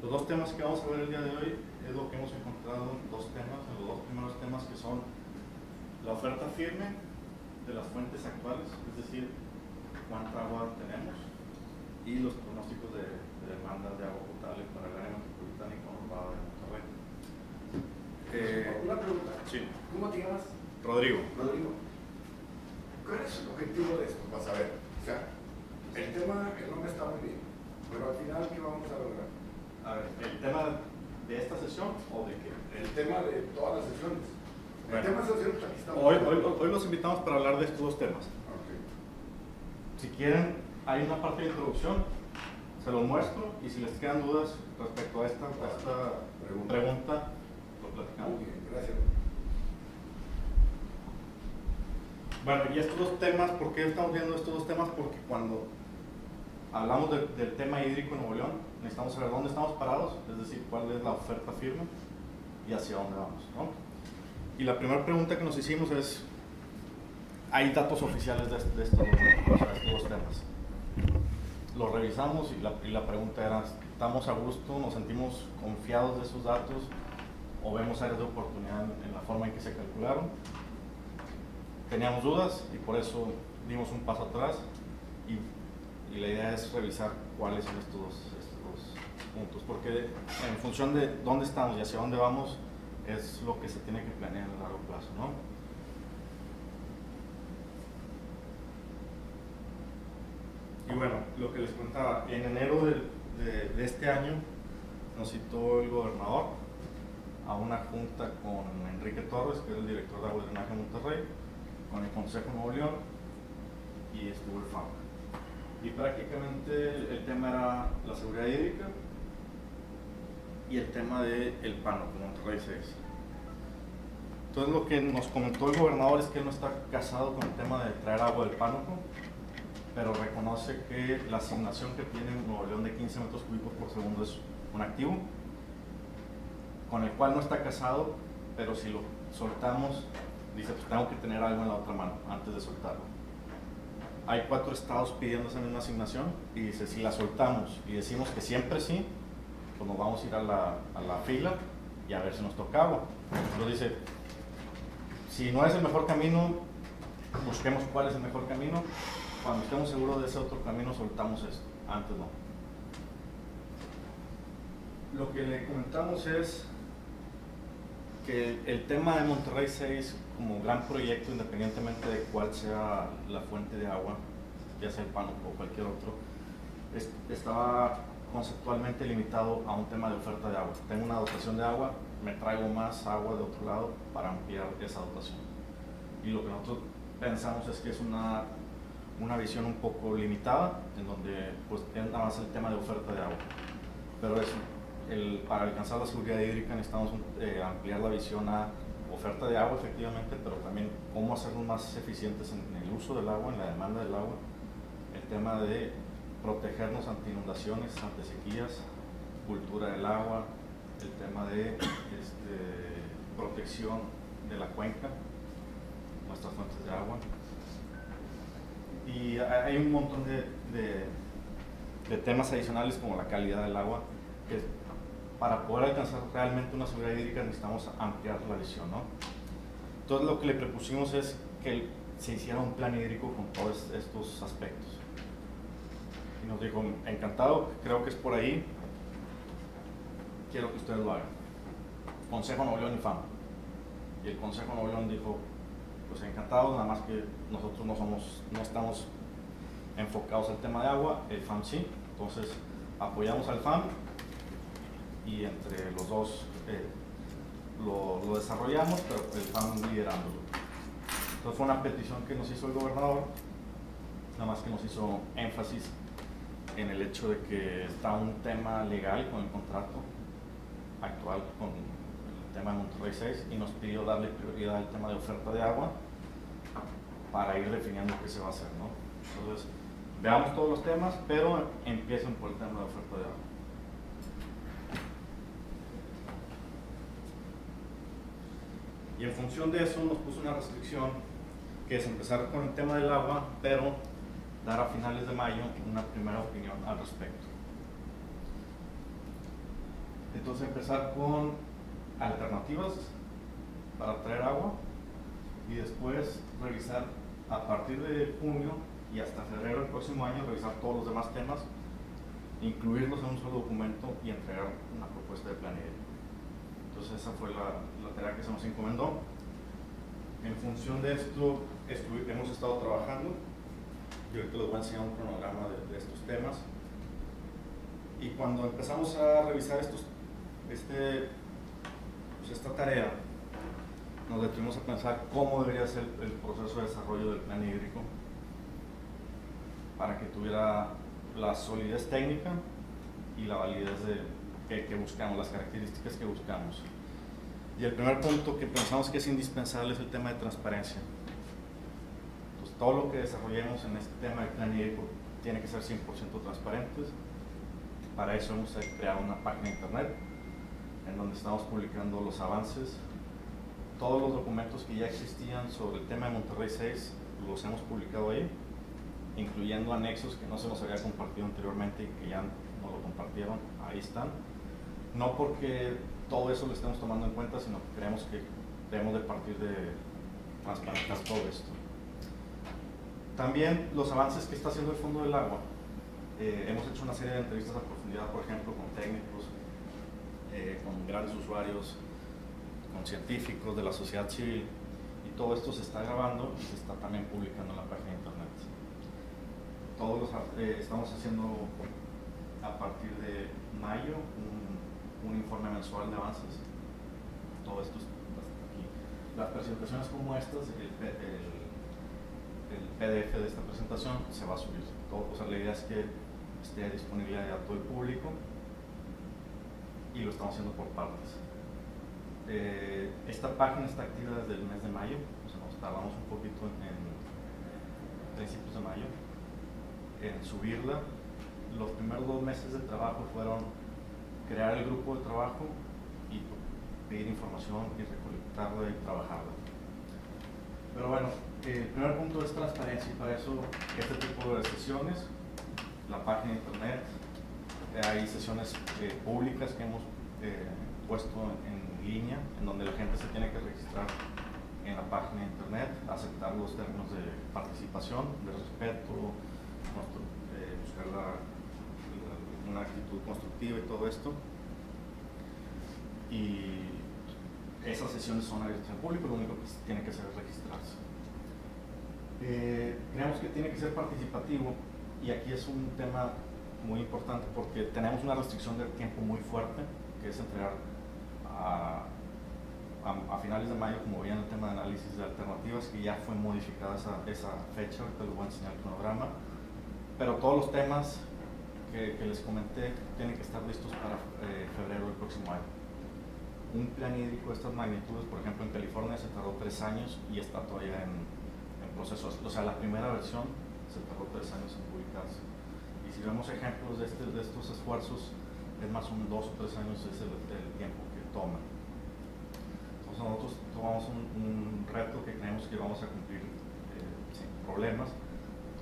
Los dos temas que vamos a ver el día de hoy es lo que hemos encontrado en dos temas, en los dos primeros temas, que son la oferta firme de las fuentes actuales, es decir, cuánta agua tenemos, y los pronósticos de demanda de agua potable para el área metropolitana y conurbada de Monterrey. Una pregunta. Sí. ¿Cómo te llamas? Rodrigo. Rodrigo. ¿Cuál es el objetivo de esto? Vas a ver. O sea, el nombre está muy bien, pero al final, ¿qué vamos a lograr? A ver, ¿el tema de esta sesión o de qué? El tema de todas las sesiones. Bueno, el tema de sesiones, aquí estamos. Hoy los invitamos para hablar de estos dos temas. Okay. Si quieren, hay una parte de introducción, se los muestro, y si les quedan dudas respecto a esta pregunta, lo platicamos. Muy bien, gracias. Bueno, y estos dos temas, ¿por qué estamos viendo estos dos temas? Porque cuando hablamos del tema hídrico en Nuevo León, necesitamos saber dónde estamos parados, es decir, cuál es la oferta firme y hacia dónde vamos, ¿no? Y la primera pregunta que nos hicimos es, ¿hay datos oficiales de estos dos temas? Los revisamos y la pregunta era, ¿estamos a gusto, nos sentimos confiados de esos datos o vemos áreas de oportunidad en la forma en que se calcularon? Teníamos dudas y por eso dimos un paso atrás y la idea es revisar cuáles son estos dos puntos, porque en función de dónde estamos y hacia dónde vamos es lo que se tiene que planear a largo plazo, ¿no? Y bueno, lo que les contaba, en enero de este año nos citó el gobernador a una junta con Enrique Torres, que es el director de Agua y Drenaje de Monterrey, con el Consejo Nuevo León, y estuvo el FAM. Y prácticamente el tema era la seguridad hídrica y el tema del Pánoco, Monterrey 6. Entonces lo que nos comentó el gobernador es que él no está casado con el tema de traer agua del Pánoco, pero reconoce que la asignación que tiene Nuevo León de 15 metros cúbicos por segundo es un activo con el cual no está casado, pero si lo soltamos, dice, pues tengo que tener algo en la otra mano antes de soltarlo. Hay 4 estados pidiendo esa misma asignación y dice, si la soltamos y decimos que siempre sí, pues nos vamos a ir a la fila y a ver si nos toca agua. Entonces dice, si no es el mejor camino, busquemos cuál es el mejor camino. Cuando estemos seguros de ese otro camino, soltamos esto. Antes no. Lo que le comentamos es que el tema de Monterrey 6 como gran proyecto, independientemente de cuál sea la fuente de agua, ya sea el Pánoco o cualquier otro, estaba conceptualmente limitado a un tema de oferta de agua. Tengo una dotación de agua, me traigo más agua de otro lado para ampliar esa dotación. Y lo que nosotros pensamos es que es una visión un poco limitada, en donde pues es nada más el tema de oferta de agua. Pero para alcanzar la seguridad hídrica necesitamos ampliar la visión a oferta de agua, efectivamente, pero también cómo hacernos más eficientes en el uso del agua, en la demanda del agua, el tema de protegernos ante inundaciones, ante sequías, cultura del agua, el tema de protección de la cuenca, nuestras fuentes de agua. Y hay un montón de temas adicionales como la calidad del agua, que para poder alcanzar realmente una seguridad hídrica necesitamos ampliar la visión, ¿no? Entonces lo que le propusimos es que se hiciera un plan hídrico con todos estos aspectos. Y nos dijo, encantado, creo que es por ahí, quiero que ustedes lo hagan. Consejo Nuevo León y FAM. Y el Consejo Nuevo León dijo, pues encantado, nada más que nosotros no estamos enfocados al tema de agua, el FAM sí, entonces apoyamos al FAM y entre los dos lo desarrollamos, pero el FAM liderándolo. Entonces fue una petición que nos hizo el gobernador, nada más que nos hizo énfasis en el hecho de que está un tema legal con el contrato actual, con el tema de Monterrey 6, y nos pidió darle prioridad al tema de oferta de agua para ir definiendo qué se va a hacer, ¿no? Entonces, veamos todos los temas, pero empiecen por el tema de oferta de agua. Y en función de eso nos puso una restricción, que es empezar con el tema del agua, pero dar a finales de mayo una primera opinión al respecto. Entonces empezar con alternativas para traer agua y después revisar a partir de junio y hasta febrero del próximo año, revisar todos los demás temas, incluirlos en un solo documento y entregar una propuesta de plan hídrico. Entonces esa fue la tarea que se nos encomendó. En función de esto hemos estado trabajando y ahorita les voy a enseñar un cronograma de estos temas. Y cuando empezamos a revisar esta tarea, nos detuvimos a pensar cómo debería ser el proceso de desarrollo del plan hídrico para que tuviera la solidez técnica y la validez que buscamos, las características que buscamos. Y el primer punto que pensamos que es indispensable es el tema de transparencia. Entonces, todo lo que desarrollemos en este tema del plan hídrico tiene que ser 100% transparentes. Para eso hemos creado una página de internet en donde estamos publicando los avances. Todos los documentos que ya existían sobre el tema de Monterrey 6 los hemos publicado ahí, incluyendo anexos que no se nos había compartido anteriormente y que ya nos lo compartieron. Ahí están. No porque todo eso lo estemos tomando en cuenta, sino que creemos que debemos de partir de transparentar todo esto. También los avances que está haciendo el Fondo del Agua. Hemos hecho una serie de entrevistas a profundidad, por ejemplo, con técnicos, con grandes usuarios, con científicos de la sociedad civil, y todo esto se está grabando y se está también publicando en la página de internet. Estamos haciendo a partir de mayo un informe mensual de avances. Todo esto está aquí. Las presentaciones como estas, el PDF de esta presentación se va a subir. La idea es que esté disponible a todo el público y lo estamos haciendo por partes. Esta página está activa desde el mes de mayo, o sea, nos tardamos un poquito en principios de mayo en subirla. Los primeros 2 meses de trabajo fueron crear el grupo de trabajo y pedir información y recolectarla y trabajarla. Pero bueno, el primer punto es transparencia, y para eso este tipo de sesiones, la página de internet, hay sesiones públicas que hemos puesto en línea, en donde la gente se tiene que registrar en la página de internet, aceptar los términos de participación, de respeto, buscar una actitud constructiva y todo esto. Y esas sesiones son abiertas al público, lo único que tiene que hacer es registrarse. Creemos que tiene que ser participativo, y aquí es un tema muy importante porque tenemos una restricción de tiempo muy fuerte, que es entregar a finales de mayo, como veían el tema de análisis de alternativas, que ya fue modificada esa fecha. Ahorita les voy a enseñar el cronograma, pero todos los temas que les comenté tienen que estar listos para febrero del próximo año. Un plan hídrico de estas magnitudes, por ejemplo, en California se tardó 3 años y está todavía en proceso. O sea, la primera versión se tardó 3 años en publicarse. Y si vemos ejemplos de estos esfuerzos, es más un 2 o 3 años es el tiempo que toma. Entonces nosotros tomamos un reto que creemos que vamos a cumplir sin problemas,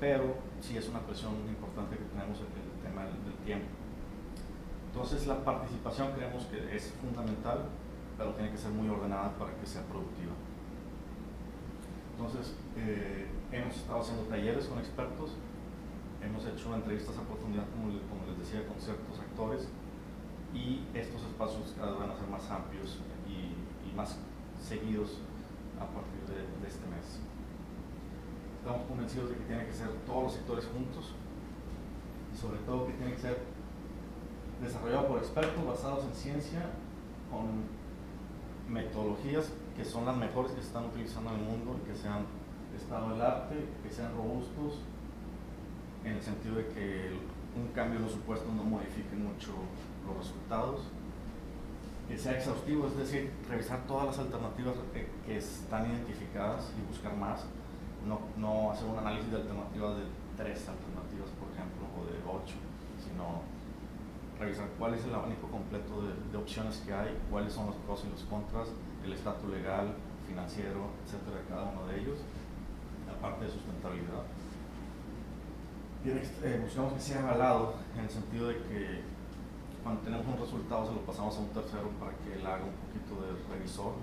pero sí es una presión importante que tenemos el tema del tiempo. Entonces la participación creemos que es fundamental, pero tiene que ser muy ordenada para que sea productiva. Entonces hemos estado haciendo talleres con expertos, hemos hecho entrevistas a profundidad, como les decía, con ciertos actores, y estos espacios cada vez van a ser más amplios y más seguidos a partir de este mes. Estamos convencidos de que tiene que ser todos los sectores juntos, y sobre todo que tiene que ser desarrollado por expertos basados en ciencia, con metodologías que son las mejores que se están utilizando en el mundo, y que sean estado del arte, que sean robustos, en el sentido de que un cambio en los supuestos no modifique mucho los resultados, que sea exhaustivo, es decir, revisar todas las alternativas que están identificadas y buscar más, no hacer un análisis de alternativas de 3 alternativas, por ejemplo, o de 8, sino revisar cuál es el abanico completo de opciones que hay, cuáles son los pros y los contras, el estatus legal, financiero, etcétera, de cada uno de ellos, aparte de sustentabilidad. Buscamos que sea avalado en el sentido de que cuando tenemos un resultado se lo pasamos a un tercero para que él haga un poquito de revisor,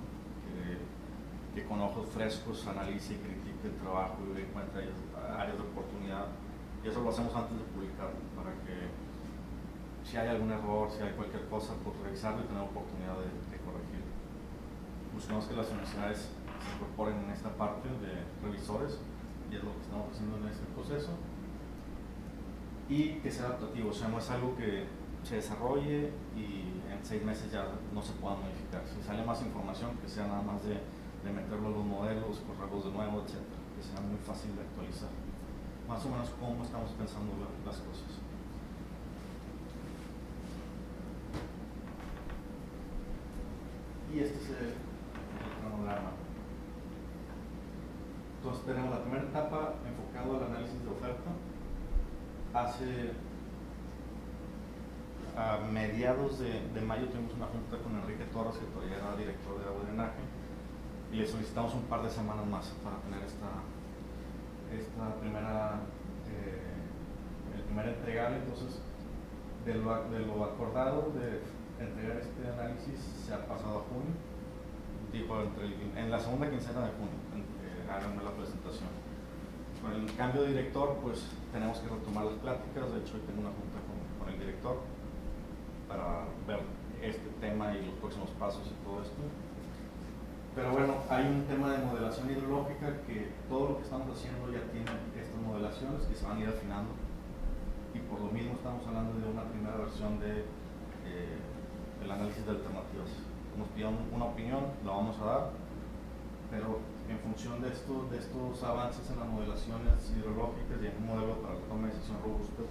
que con ojos frescos analice y critique el trabajo y encuentre áreas de oportunidad. Y eso lo hacemos antes de publicar, para que si hay algún error, si hay cualquier cosa, pues revisarlo y tener oportunidad de corregirlo. Buscamos que las universidades se incorporen en esta parte de revisores, y es lo que estamos haciendo en este proceso, y que sea adaptativo, o sea, no es algo que se desarrolle y en 6 meses ya no se pueda modificar. Si sale más información, que sea nada más de meterlo a los modelos, correrlos de nuevo, etc., que sea muy fácil de actualizar. Más o menos cómo estamos pensando las cosas. Y este es el cronograma. Entonces tenemos la primera etapa enfocada al análisis de oferta. A mediados de mayo tuvimos una junta con Enrique Torres, que todavía era director de agua y drenaje, y le solicitamos un par de semanas más para tener el primer entregable. Entonces, de lo acordado de entregar este análisis se ha pasado a junio, dijo en la segunda quincena de junio, háganme la presentación. Con el cambio de director, pues tenemos que retomar las pláticas. De hecho, hoy tengo una junta con el director para ver este tema y los próximos pasos y todo esto. Pero bueno, hay un tema de modelación hidrológica, que todo lo que estamos haciendo ya tiene estas modelaciones que se van a ir afinando, y por lo mismo estamos hablando de una primera versión del análisis de alternativas. Nos pidieron una opinión, la vamos a dar, pero en función de estos avances en las modelaciones hidrológicas y en un modelo para la toma de decisión robusto,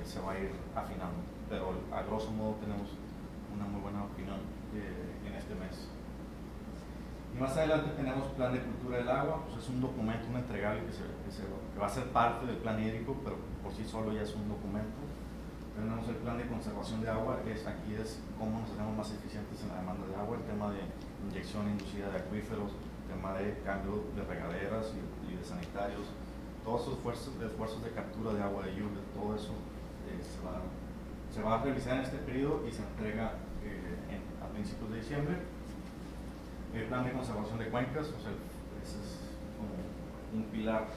se va a ir afinando, pero a grosso modo tenemos una muy buena opinión en este mes. Y más adelante tenemos plan de cultura del agua, pues es un documento, un entregable que va a ser parte del plan hídrico, pero por sí solo ya es un documento. Tenemos el plan de conservación de agua, aquí es cómo nos hacemos más eficientes en la demanda de agua, el tema de inyección inducida de acuíferos, el tema de cambio de regaderas y de sanitarios, todos esos esfuerzos de captura de agua de lluvia, todo eso se va a revisar en este periodo y se entrega a principios de diciembre. El plan de conservación de cuencas, o sea, ese es como un pilar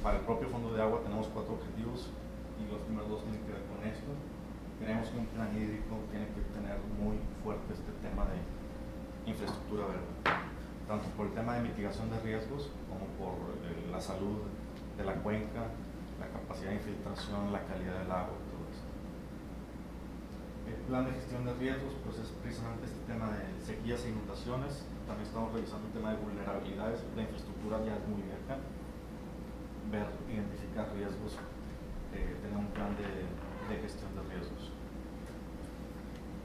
para el propio fondo de agua. Tenemos 4 objetivos y los primeros 2 tienen que ver con esto. Creemos que un plan hídrico tiene que tener muy fuerte este tema de infraestructura verde, tanto por el tema de mitigación de riesgos como por la salud de la cuenca, la capacidad de infiltración, la calidad del agua, todo eso. El plan de gestión de riesgos, pues es precisamente este tema de sequías e inundaciones. También estamos revisando el tema de vulnerabilidades. La infraestructura ya es muy vieja. Identificar riesgos, tener un plan de gestión de riesgos.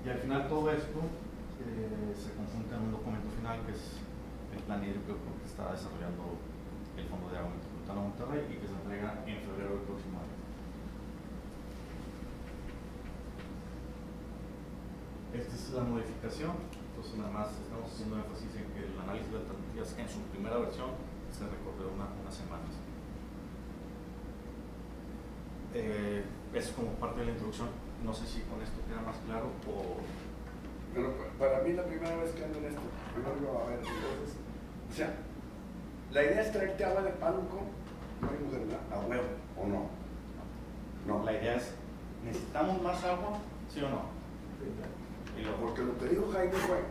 Y al final todo esto se conjunta en un documento final, que es el plan hídrico que está desarrollando el Fondo de Agua Metropolitano de Monterrey, y que se entrega en febrero del próximo año. Esta es la modificación. Entonces, nada más estamos haciendo énfasis en que el análisis de alternativas en su primera versión se recorrió unas semanas. Es como parte de la introducción. No sé si con esto queda más claro o... Pero para mí la primera vez que ando en esto, primero a ver, entonces, o sea, la idea es traerte agua de Pánuco, no hay mujer, a huevo, ¿o no? No, la idea es, ¿necesitamos más agua? ¿Sí o no? Porque lo que dijo Jaime fue,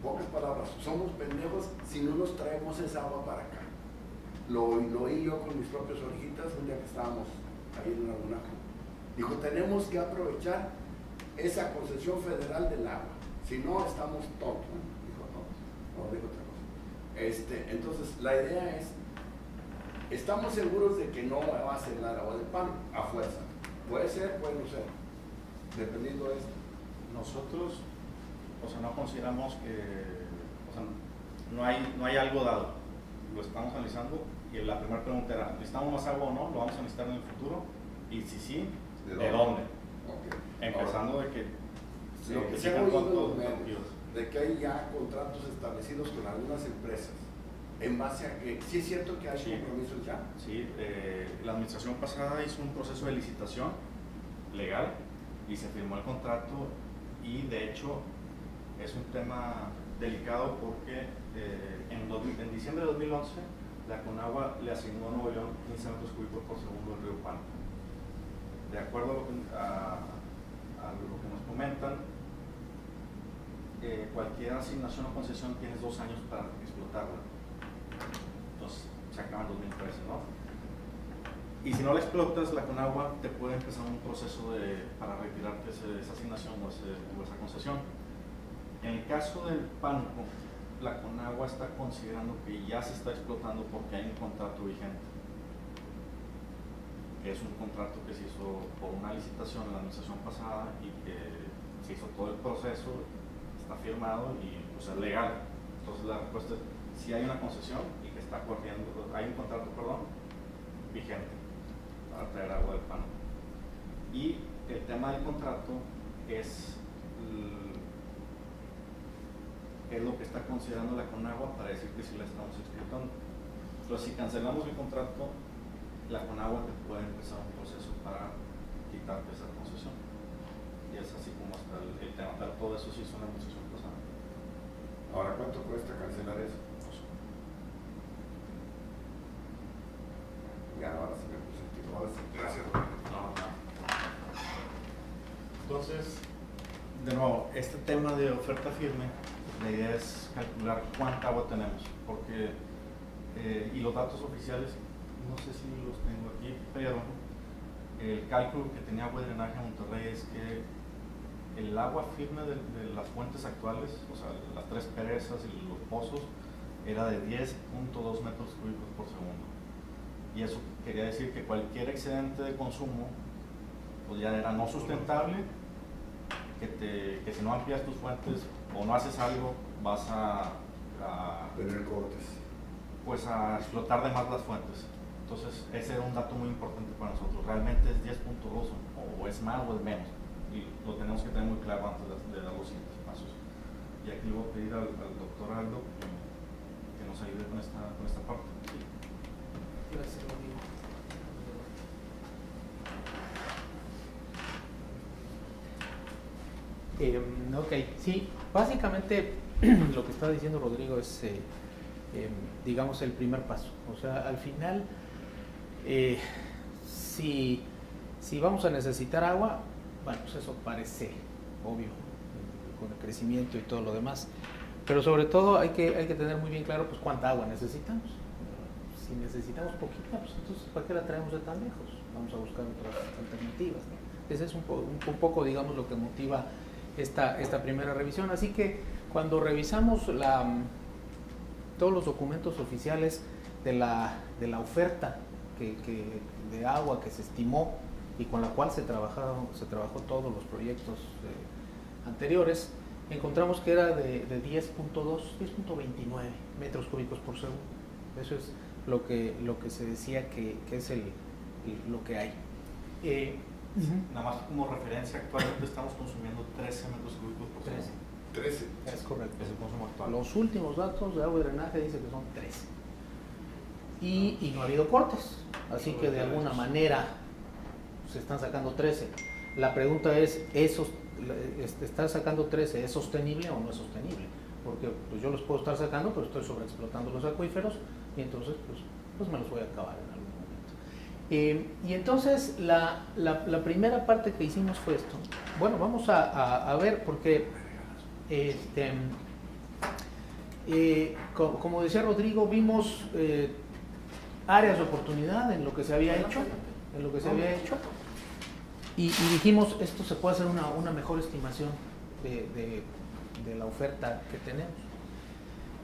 pocas palabras, somos pendejos si no nos traemos esa agua para acá. Lo oí yo con mis propias orejitas un día que estábamos ahí en una laguna. Dijo, tenemos que aprovechar esa concesión federal del agua, si no estamos tontos. Dijo, no dijo otra cosa. Entonces, la idea es, estamos seguros de que no va a ser la agua de pan a fuerza. Puede ser, puede no ser, dependiendo de esto. Nosotros, o sea, no consideramos que, o sea, no hay algo dado. Lo estamos analizando y la primera pregunta era, ¿necesitamos más agua o no? ¿Lo vamos a necesitar en el futuro? Y si sí, ¿de dónde? Okay. Empezando de que lo que se ha oído en los medios, de que hay ya contratos establecidos con algunas empresas, en base a que, ¿sí es cierto que hay compromisos ya? Sí, la administración pasada hizo un proceso de licitación legal y se firmó el contrato, y de hecho es un tema delicado porque en diciembre de 2011 la Conagua le asignó a Nuevo León 15 metros cúbicos por segundo del río Pánuco. De acuerdo a lo que nos comentan, cualquier asignación o concesión tienes 2 años para explotarla. Entonces se acaba en 2013, ¿no? Y si no la explotas, la Conagua te puede empezar un proceso para retirarte esa asignación o esa concesión. En el caso del Pánuco, la Conagua está considerando que ya se está explotando porque hay un contrato vigente. Es un contrato que se hizo por una licitación en la administración pasada y que se hizo todo el proceso, está firmado y pues, es legal. Entonces la respuesta es, si hay una concesión y que está corriendo, hay un contrato, vigente para traer agua del Pánuco. Y el tema del contrato es lo que está considerando la Conagua para decir que sí la estamos explotando. Entonces, si cancelamos el contrato, la Conagua te puede empezar un proceso para quitarte esa concesión. Y es así como está el tema, pero todo eso sí es una negociación pasada. Ahora, ¿cuánto cuesta cancelar eso? Ya, ahora sí me puse el tiro. Ahora sí. Gracias. No. Entonces, de nuevo, este tema de oferta firme, la idea es calcular cuánta agua tenemos, porque, y los datos oficiales, no sé si los tengo aquí, pero el cálculo que tenía Agua y Drenaje en Monterrey es que el agua firme de las fuentes actuales, o sea, las 3 presas y los pozos, era de 10.2 metros cúbicos por segundo. Y eso quería decir que cualquier excedente de consumo pues ya era no sustentable, que si no amplias tus fuentes o no haces algo, vas a tener cortes. Pues a explotar de más las fuentes. Entonces ese era un dato muy importante para nosotros. Realmente es 10.2 o es más o es menos. Y lo tenemos que tener muy claro antes de dar los siguientes pasos. Y aquí le voy a pedir al doctor Aldo que nos ayude con esta parte. Sí. Gracias, Rodrigo. Ok, sí, básicamente lo que está diciendo Rodrigo es, digamos, el primer paso. O sea, al final, si vamos a necesitar agua, bueno, pues eso parece obvio, con el crecimiento y todo lo demás. Pero sobre todo hay que tener muy bien claro pues cuánta agua necesitamos. Si necesitamos poquita, pues entonces ¿para qué la traemos de tan lejos? Vamos a buscar otras alternativas, ¿no? Ese es un poco, digamos, lo que motiva esta primera revisión. Así que cuando revisamos todos los documentos oficiales de la oferta de agua que se estimó y con la cual se trabajó todos los proyectos anteriores, encontramos que era de 10.29 metros cúbicos por segundo. Eso es lo que se decía que es lo que hay. Nada más como referencia, actualmente estamos consumiendo 13 metros cúbicos por segundo. 13. Es correcto. Es el consumo actual. Los últimos datos de agua y drenaje dicen que son 13. Y no ha habido cortes, así que de alguna manera se están sacando 13. La pregunta es, ¿estar sacando 13 es sostenible o no es sostenible? Porque pues, yo los puedo estar sacando, pero estoy sobreexplotando los acuíferos y entonces pues me los voy a acabar en algún momento. Y entonces la primera parte que hicimos fue esto. Bueno, vamos a ver, porque como decía Rodrigo, vimos áreas de oportunidad en lo que se había hecho, y dijimos, esto se puede hacer una mejor estimación de la oferta que tenemos.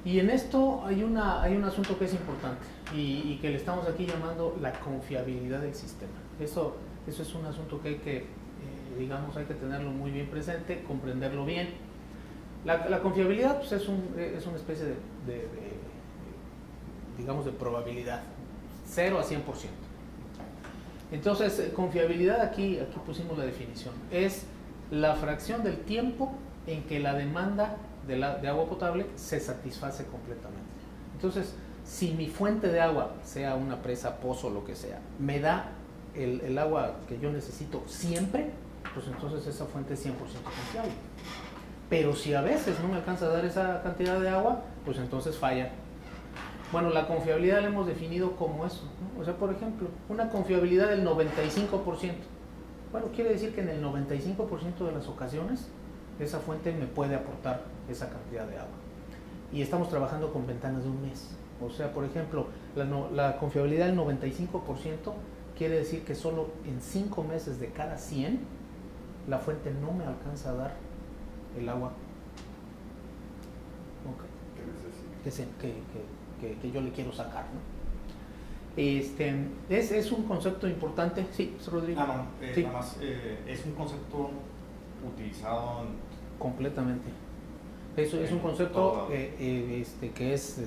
Y en esto hay un asunto que es importante y que le estamos aquí llamando la confiabilidad del sistema. Eso es un asunto que hay que tenerlo muy bien presente, comprenderlo bien. La confiabilidad pues, es una especie de probabilidad, 0 a 100%. Entonces, confiabilidad, aquí pusimos la definición, es la fracción del tiempo en que la demanda de agua potable se satisface completamente. Entonces, si mi fuente de agua, sea una presa, pozo, lo que sea, me da el agua que yo necesito siempre, pues entonces esa fuente es 100% confiable. Pero si a veces no me alcanza a dar esa cantidad de agua, pues entonces falla. Bueno, la confiabilidad la hemos definido como eso, ¿no? O sea, por ejemplo, una confiabilidad del 95%. Bueno, quiere decir que en el 95% de las ocasiones esa fuente me puede aportar esa cantidad de agua. Y estamos trabajando con ventanas de un mes. O sea, por ejemplo, la confiabilidad del 95% quiere decir que solo en 5 meses de cada 100 la fuente no me alcanza a dar el agua que yo le quiero sacar, ¿no? Es un concepto importante. Sí, Rodrigo. Sí. Nada más, es un concepto utilizado completamente. Eso es un concepto que es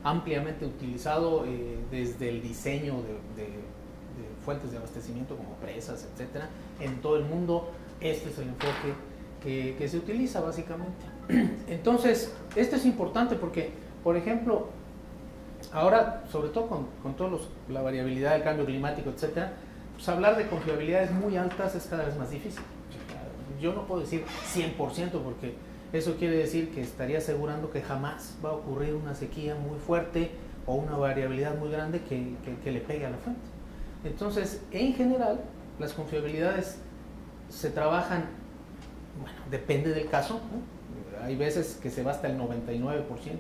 ampliamente utilizado desde el diseño de fuentes de abastecimiento como presas, etcétera, en todo el mundo. Este es el enfoque que se utiliza básicamente. Entonces, esto es importante porque, por ejemplo, ahora, sobre todo con toda la variabilidad del cambio climático, etcétera, pues hablar de confiabilidades muy altas es cada vez más difícil. Yo no puedo decir 100% porque eso quiere decir que estaría asegurando que jamás va a ocurrir una sequía muy fuerte o una variabilidad muy grande que le pegue a la fuente. Entonces, en general, las confiabilidades se trabajan, bueno, depende del caso, ¿no? Hay veces que se va hasta el 99%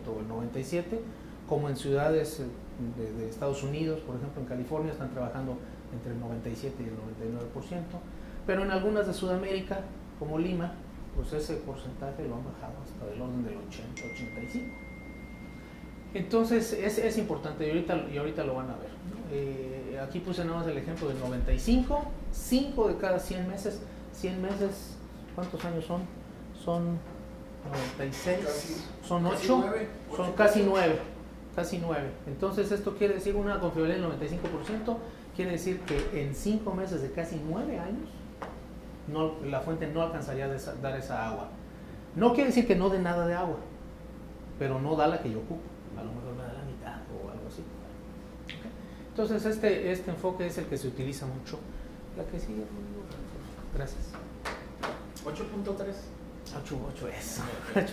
o el 97%, como en ciudades de Estados Unidos, por ejemplo en California, están trabajando entre el 97 y el 99%, pero en algunas de Sudamérica, como Lima, pues ese porcentaje lo han bajado hasta del orden del 80-85%. Entonces es importante y ahorita lo van a ver. Aquí puse nada más el ejemplo del 95, 5 de cada 100 meses. 100 meses, ¿cuántos años son? Son 96, son 8, son casi 9. Casi 9. Entonces esto quiere decir una confiabilidad del 95%, quiere decir que en 5 meses de casi 9 años la fuente no alcanzaría a dar esa agua. No quiere decir que no dé nada de agua, pero no da la que yo ocupo. A lo mejor me da la mitad o algo así. ¿Okay? Entonces este enfoque es el que se utiliza mucho. La que sigue, gracias. 8.3. 8 es. 8.3.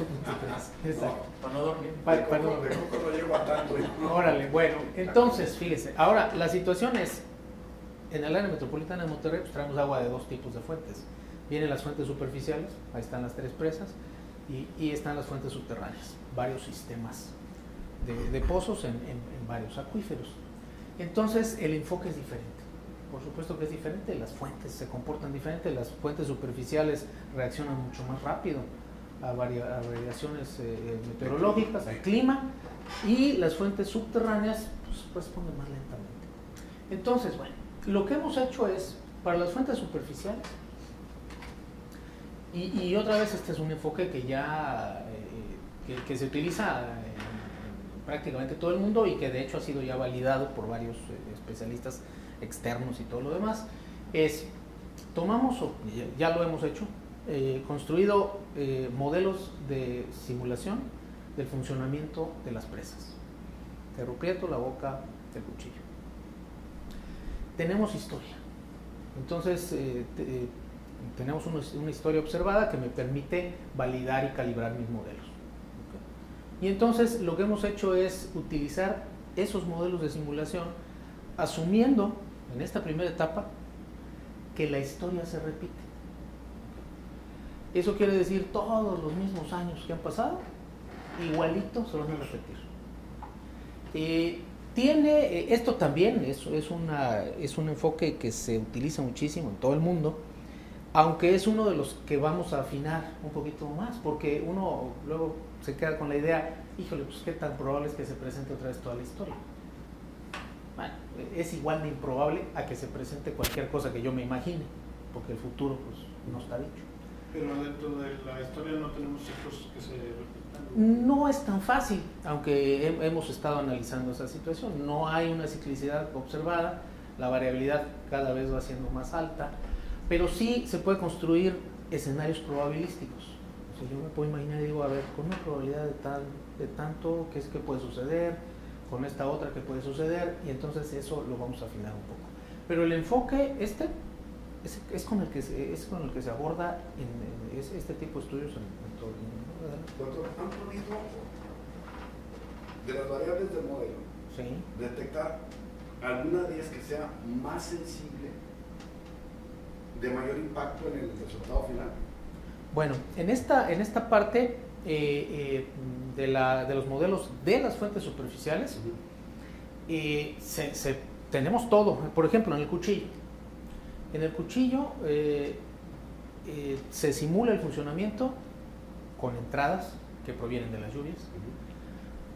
Exacto. Para no dormir. Para no dormir. No llego a tanto. Órale, bueno. Entonces, fíjese. Ahora, la situación es, en el área metropolitana de Monterrey, pues traemos agua de 2 tipos de fuentes. Vienen las fuentes superficiales, ahí están las 3 presas, y están las fuentes subterráneas, varios sistemas de pozos en varios acuíferos. Entonces, el enfoque es diferente. Por supuesto que es diferente, las fuentes se comportan diferente, las fuentes superficiales reaccionan mucho más rápido a variaciones meteorológicas, al clima, y las fuentes subterráneas pues, responden más lentamente. Entonces, bueno, lo que hemos hecho es, para las fuentes superficiales, y otra vez este es un enfoque que ya que se utiliza en prácticamente todo el mundo y que de hecho ha sido ya validado por varios especialistas externos y todo lo demás, es tomamos, ya lo hemos hecho, construido modelos de simulación del funcionamiento de las presas. Cerro Prieto, La Boca, El Cuchillo. Tenemos historia. Entonces, tenemos una historia observada que me permite validar y calibrar mis modelos. ¿Okay? Y entonces lo que hemos hecho es utilizar esos modelos de simulación asumiendo en esta primera etapa que la historia se repite. Eso quiere decir todos los mismos años que han pasado, igualitos se van a repetir. Esto también es un enfoque que se utiliza muchísimo en todo el mundo, aunque es uno de los que vamos a afinar un poquito más, porque uno luego se queda con la idea, híjole, pues qué tan probable es que se presente otra vez toda la historia. Bueno, es igual de improbable a que se presente cualquier cosa que yo me imagine, porque el futuro pues no está dicho. Pero dentro de la historia no tenemos ciclos que se repitan. No es tan fácil, aunque hemos estado analizando esa situación. No hay una ciclicidad observada, la variabilidad cada vez va siendo más alta, pero sí se puede construir escenarios probabilísticos. O sea, yo me puedo imaginar y digo, a ver, con una probabilidad de tanto, ¿qué es que puede suceder? Con esta otra que puede suceder, y entonces eso lo vamos a afinar un poco. Pero el enfoque es con el que se aborda este tipo de estudios en todo el mundo, ¿no? Doctor, ¿han podido, de las variables del modelo, Sí. detectar alguna de ellas que sea más sensible, de mayor impacto en el resultado final? Bueno, en esta parte de los modelos de las fuentes superficiales, tenemos todo. Por ejemplo, en el cuchillo. En el cuchillo se simula el funcionamiento con entradas que provienen de las lluvias,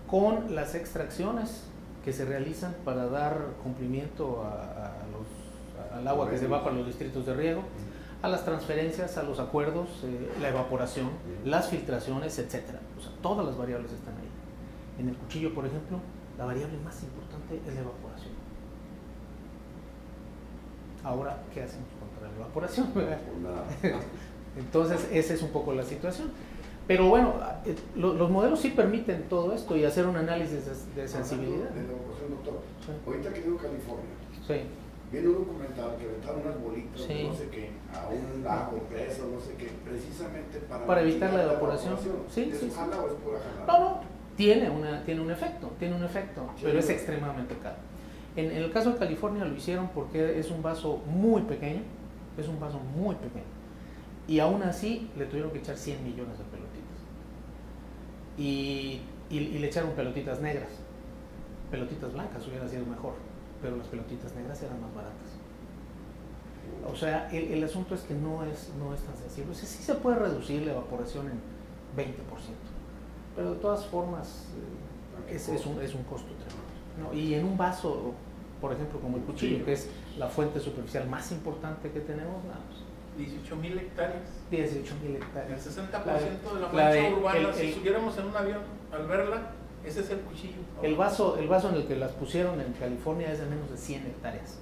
con las extracciones que se realizan para dar cumplimiento al agua que se va para los distritos de riego, a las transferencias, a los acuerdos, la evaporación, las filtraciones, etcétera. O sea, todas las variables están ahí. En el cuchillo, por ejemplo, la variable más importante es la evaporación. Ahora, ¿qué hacemos contra la evaporación? Entonces, esa es un poco la situación. Pero bueno, los modelos sí permiten todo esto y hacer un análisis de sensibilidad. De la evaporación, doctor. Sí. Ahorita que digo California, Sí. viene un documental que aventaron unas bolitas, Sí. no sé qué, a un lago preso, no sé qué, precisamente Para evitar la mitigar evaporación. Sí, ¿Es sí, sí. jala o es pura jalada? No, tiene un efecto, Sí. pero es extremadamente caro. En el caso de California lo hicieron porque es un vaso muy pequeño, y aún así le tuvieron que echar 100 millones de pelotitas. Y le echaron pelotitas negras. Pelotitas blancas hubiera sido mejor, pero las pelotitas negras eran más baratas. O sea, el asunto es que no es tan sensible. O sea, sí se puede reducir la evaporación en 20%, pero de todas formas es un costo tremendo, ¿no? Y en un vaso, por ejemplo, como el cuchillo, que es la fuente superficial más importante que tenemos, nada más. 18,000 hectáreas. 18,000 El hectáreas. 60% de la la de- mancha urbana, el- si subiéramos en un avión al verla, ese es el cuchillo. El vaso en el que las pusieron en California es de menos de 100 hectáreas.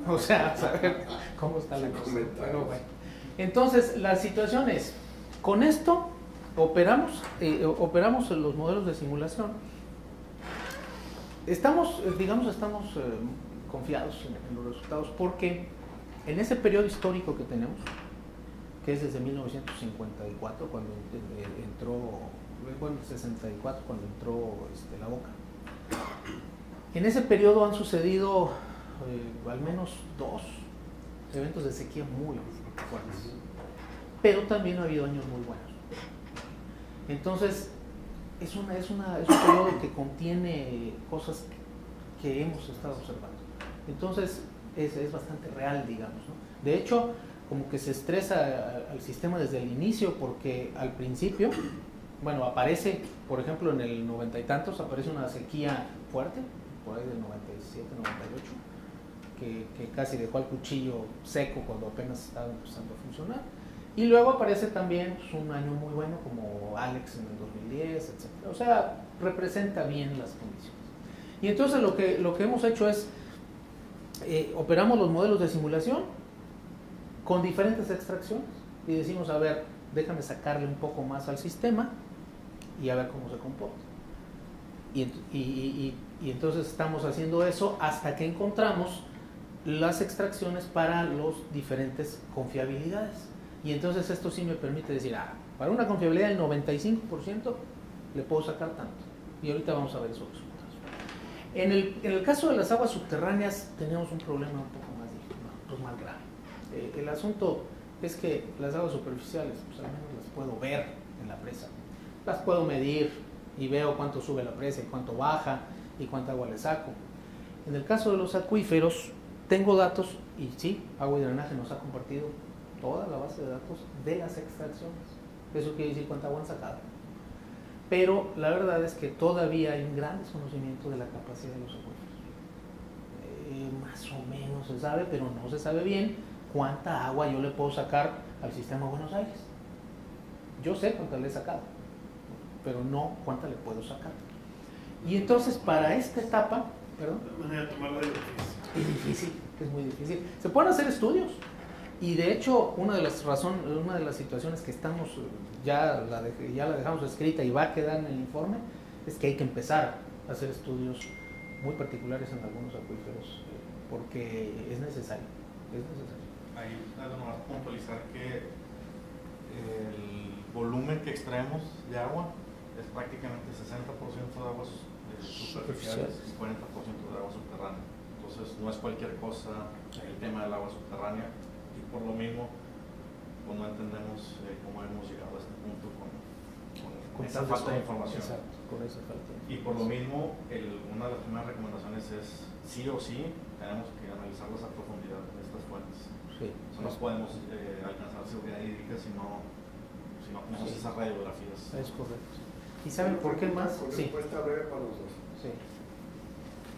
O sea, a saber cómo está la cosa. Pero bueno. Entonces, la situación es, con esto operamos los modelos de simulación. Estamos confiados en los resultados porque en ese periodo histórico que tenemos, que es desde 1954, cuando entró, bueno, 64, cuando entró la Boca, en ese periodo han sucedido al menos 2 eventos de sequía muy fuertes, pero también ha habido años muy buenos. Entonces, es un periodo que contiene cosas que hemos estado observando. Entonces, es bastante real, digamos, ¿no? De hecho, como que se estresa al sistema desde el inicio, porque al principio, bueno, aparece, por ejemplo, en el 90 y tantos, aparece una sequía fuerte, por ahí del 97, 98, que casi dejó al cuchillo seco cuando apenas estaba empezando a funcionar. Y luego aparece también pues, un año muy bueno como Alex en el 2010, etc. O sea, representa bien las condiciones. Y entonces lo que hemos hecho es, operamos los modelos de simulación con diferentes extracciones y decimos, a ver, déjame sacarle un poco más al sistema y a ver cómo se comporta. Y entonces estamos haciendo eso hasta que encontramos las extracciones para los diferentes confiabilidades. Y entonces esto sí me permite decir, para una confiabilidad del 95% le puedo sacar tanto. Y ahorita vamos a ver esos resultados. En el caso de las aguas subterráneas tenemos un problema un poco más grave. El asunto es que las aguas superficiales, pues al menos las puedo ver en la presa. Las puedo medir y veo cuánto sube la presa y cuánto baja y cuánta agua le saco. En el caso de los acuíferos, tengo datos y sí, Agua y Drenaje nos ha compartido toda la base de datos de las extracciones. Eso quiere decir cuánta agua han sacado. Pero la verdad es que todavía hay un gran desconocimiento de la capacidad de los acuíferos. Más o menos se sabe, pero no se sabe bien cuánta agua yo le puedo sacar al sistema Buenos Aires. Yo sé cuánta le he sacado, pero no cuánta le puedo sacar. Y entonces para esta etapa, ¿perdón? La manera de tomarla Es difícil, es muy difícil. Se pueden hacer estudios y de hecho una de las situaciones que estamos, ya la dejamos escrita y va a quedar en el informe, es que hay que empezar a hacer estudios muy particulares en algunos acuíferos porque es necesario. ahí nada más puntualizar que el volumen que extraemos de agua es prácticamente 60% de aguas superficiales y 40% de agua subterránea. Entonces no es cualquier cosa el tema del agua subterránea, y por lo mismo pues no entendemos cómo hemos llegado a este punto con esa falta de información. Exacto, con esa falta. Y por lo mismo, una de las primeras recomendaciones es sí o sí tenemos que analizarlas a profundidad en estas fuentes. Sí, O sea, no podemos alcanzar seguridad hídrica si no tenemos esas radiografías. es correcto. ¿Y saben por qué más? Con Sí. respuesta breve para los dos. Sí.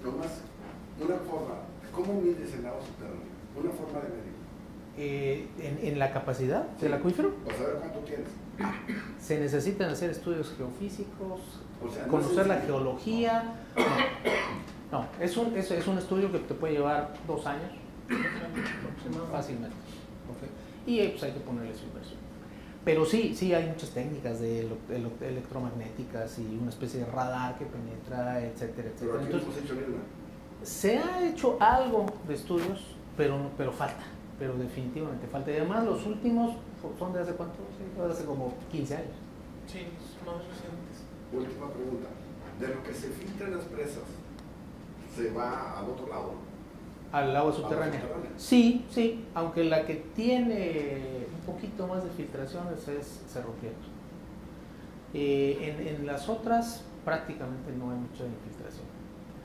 Nomás, una forma, ¿cómo mides el agua subterránea? Una forma de medir. En la capacidad del acuífero Para saber cuánto tienes. se necesitan hacer estudios geofísicos, O sea, no conocer es la sencillo. geología. No, es un estudio que te puede llevar 2 años fácilmente. ¿Ok? Y pues hay que ponerle su inversión. Pero sí hay muchas técnicas de electromagnéticas y una especie de radar que penetra, etcétera, Pero etcétera. aquí no Entonces, hemos hecho ni una. se ha hecho algo de estudios, pero falta, pero definitivamente falta. Y además los últimos son de hace cuánto, sí, de hace como 15 años. Sí, son más recientes. Última pregunta. De lo que se filtra en las presas, ¿se va al otro lado? Al agua subterránea. Sí, aunque la que tiene un poquito más de filtraciones es Cerro Prieto. En las otras prácticamente no hay mucha infiltración.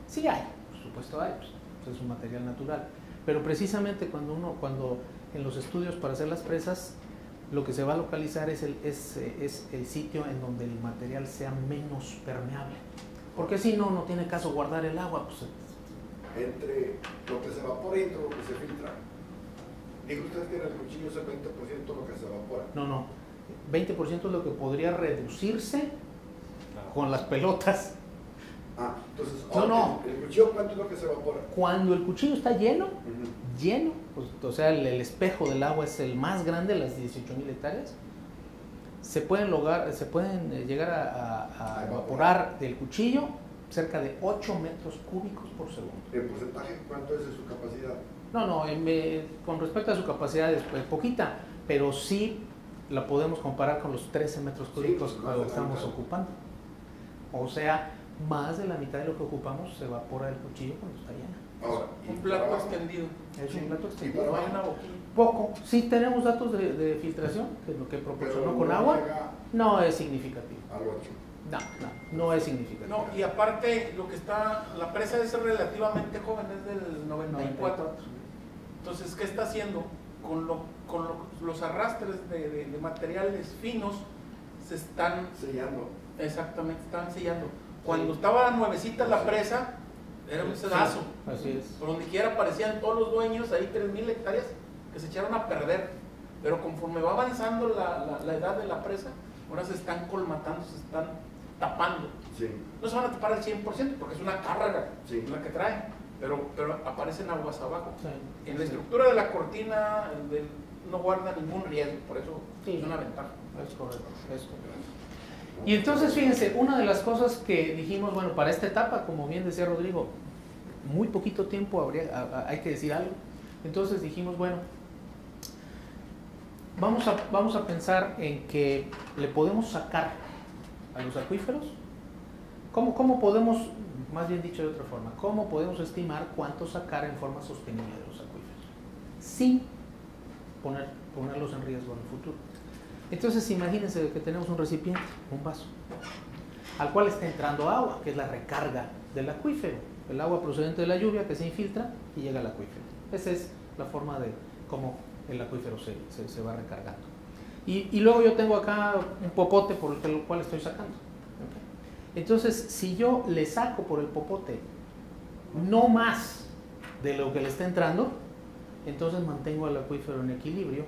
Sí hay, por supuesto hay, pues, es un material natural. Pero precisamente cuando en los estudios para hacer las presas, lo que se va a localizar es el sitio en donde el material sea menos permeable. Porque si no tiene caso guardar el agua, pues. Entre lo que se evapora y entre lo que se filtra. Dijo usted que en el cuchillo es el 20% lo que se evapora. No. 20% es lo que podría reducirse con las pelotas. Ah, entonces, No. ¿el cuchillo cuánto es lo que se evapora? Cuando el cuchillo está lleno, Ujú. pues, o sea, el espejo del agua es el más grande, las 18,000 hectáreas, se pueden llegar a evaporar del cuchillo cerca de 8 metros cúbicos por segundo. ¿El porcentaje cuánto es de su capacidad? No, con respecto a su capacidad es poquita, pero sí la podemos comparar con los 13 metros cúbicos Sí, que más de la estamos mitad. ocupando. O sea, más de la mitad de lo que ocupamos se evapora del cuchillo cuando está llena. Ahora, Un y plato para abajo. extendido. Es un plato Y extendido. para Hay abajo. una boquilla. Poco. Sí tenemos datos de filtración, que es lo que proporcionó Pero con no agua. llega No es significativo. al 8. No es significativo. No, y aparte, la presa es relativamente joven, es del 94. Entonces, ¿qué está haciendo? Con los arrastres de materiales finos se están, Sellando. exactamente, están sellando. Cuando estaba nuevecita la presa, era un sedazo. Así es. Por donde quiera aparecían todos los dueños, ahí 3,000 hectáreas que se echaron a perder. Pero conforme va avanzando la edad de la presa, ahora se están colmatando, se están tapando. Sí. No se van a tapar al 100% porque es una carga Sí. la que traen, pero aparecen aguas abajo. Sí. En la estructura de la cortina no guarda ningún riesgo, por eso Sí. es una ventaja. Es correcto. Y entonces, fíjense, una de las cosas que dijimos, bueno, para esta etapa, como bien decía Rodrigo, muy poquito tiempo hay que decir algo. Entonces dijimos, bueno, vamos a pensar en que le podemos sacar a los acuíferos. ¿Cómo podemos, más bien dicho de otra forma, cómo podemos estimar cuánto sacar en forma sostenible de los acuíferos sin ponerlos en riesgo en el futuro? Entonces imagínense que tenemos un recipiente, un vaso, al cual está entrando agua, que es la recarga del acuífero, el agua procedente de la lluvia que se infiltra y llega al acuífero. Esa es la forma de cómo el acuífero se va recargando. Y luego yo tengo acá un popote por el cual estoy sacando. Entonces, si yo le saco por el popote no más de lo que le está entrando, entonces mantengo al acuífero en equilibrio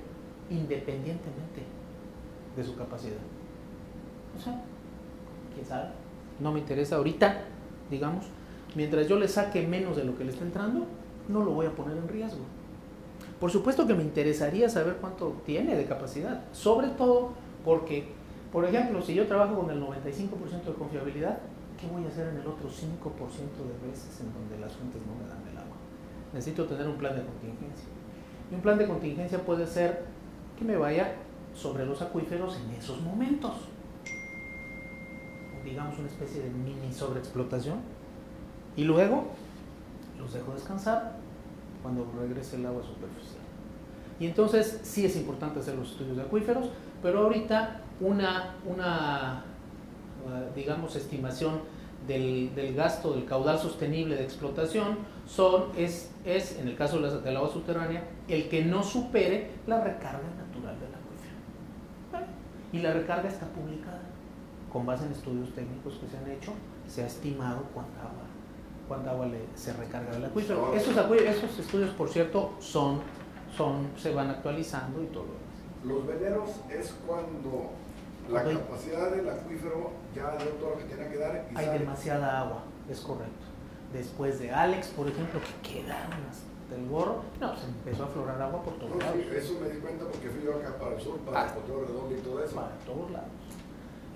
independientemente de su capacidad. O sea, quién sabe, no me interesa ahorita, digamos, mientras yo le saque menos de lo que le está entrando, no lo voy a poner en riesgo. Por supuesto que me interesaría saber cuánto tiene de capacidad, sobre todo porque, por ejemplo, si yo trabajo con el 95% de confiabilidad, ¿qué voy a hacer en el otro 5% de veces en donde las fuentes no me dan el agua? Necesito tener un plan de contingencia. Y un plan de contingencia puede ser que me vaya sobre los acuíferos en esos momentos. Digamos una especie de mini sobreexplotación. Y luego los dejo descansar cuando regrese el agua superficial. Y entonces sí es importante hacer los estudios de acuíferos, pero ahorita una digamos, estimación del gasto del caudal sostenible de explotación es en el caso del agua subterránea, el que no supere la recarga natural del acuífero. ¿Vale? Y la recarga está publicada. Con base en estudios técnicos que se han hecho, se ha estimado cuánta agua se recarga del acuífero. Esos estudios, por cierto, se van actualizando y todo lo demás. Los veleros es cuando la capacidad del acuífero ya dio todo lo que tenía que dar. Y hay demasiada agua, es correcto. Después de Alex, por ejemplo, que quedaron hasta el gorro, no, se empezó a aflorar agua por todos lados. Sí, eso me di cuenta porque fui yo acá para el sur, para el Potrero Redondo y todo eso. Para todos lados.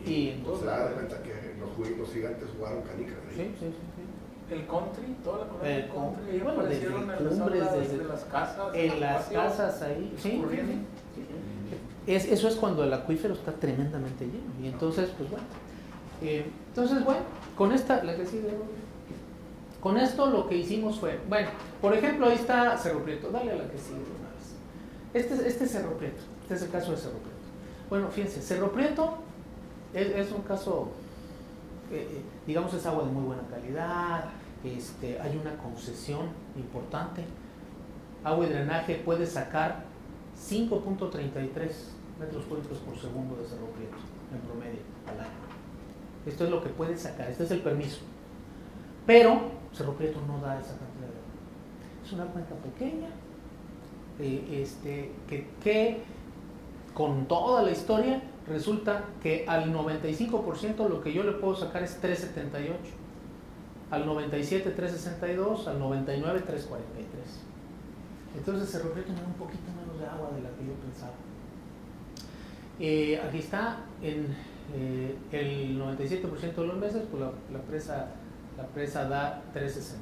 Y entonces, se da cuenta que los gigantes jugaron canicas ahí. Sí. El country, toda la colonia del country, ahí bueno, desde cumbres, desde las casas, en las casas ahí, sí. Eso es cuando el acuífero está tremendamente lleno. Y entonces, pues bueno, con esta, la que sigue, con esto lo que hicimos fue, bueno, por ejemplo, ahí está Cerro Prieto, dale a la que sigue una vez. Este es Cerro Prieto, este es el caso de Cerro Prieto. Bueno, fíjense, Cerro Prieto es un caso, digamos, es agua de muy buena calidad, hay una concesión importante. Agua y drenaje puede sacar 5.33 metros cúbicos por segundo de Cerro Prieto en promedio al año. Esto es lo que puede sacar, este es el permiso. Pero Cerro Prieto no da esa cantidad de agua. Es una cuenca pequeña que con toda la historia resulta que al 95% lo que yo le puedo sacar es 3.78, al 97 3.62, al 99 3.43. Entonces Cerro Prieto me da un poquito menos de agua de la que yo pensaba. Aquí está, en el 97% de los meses, pues la presa da 3.62.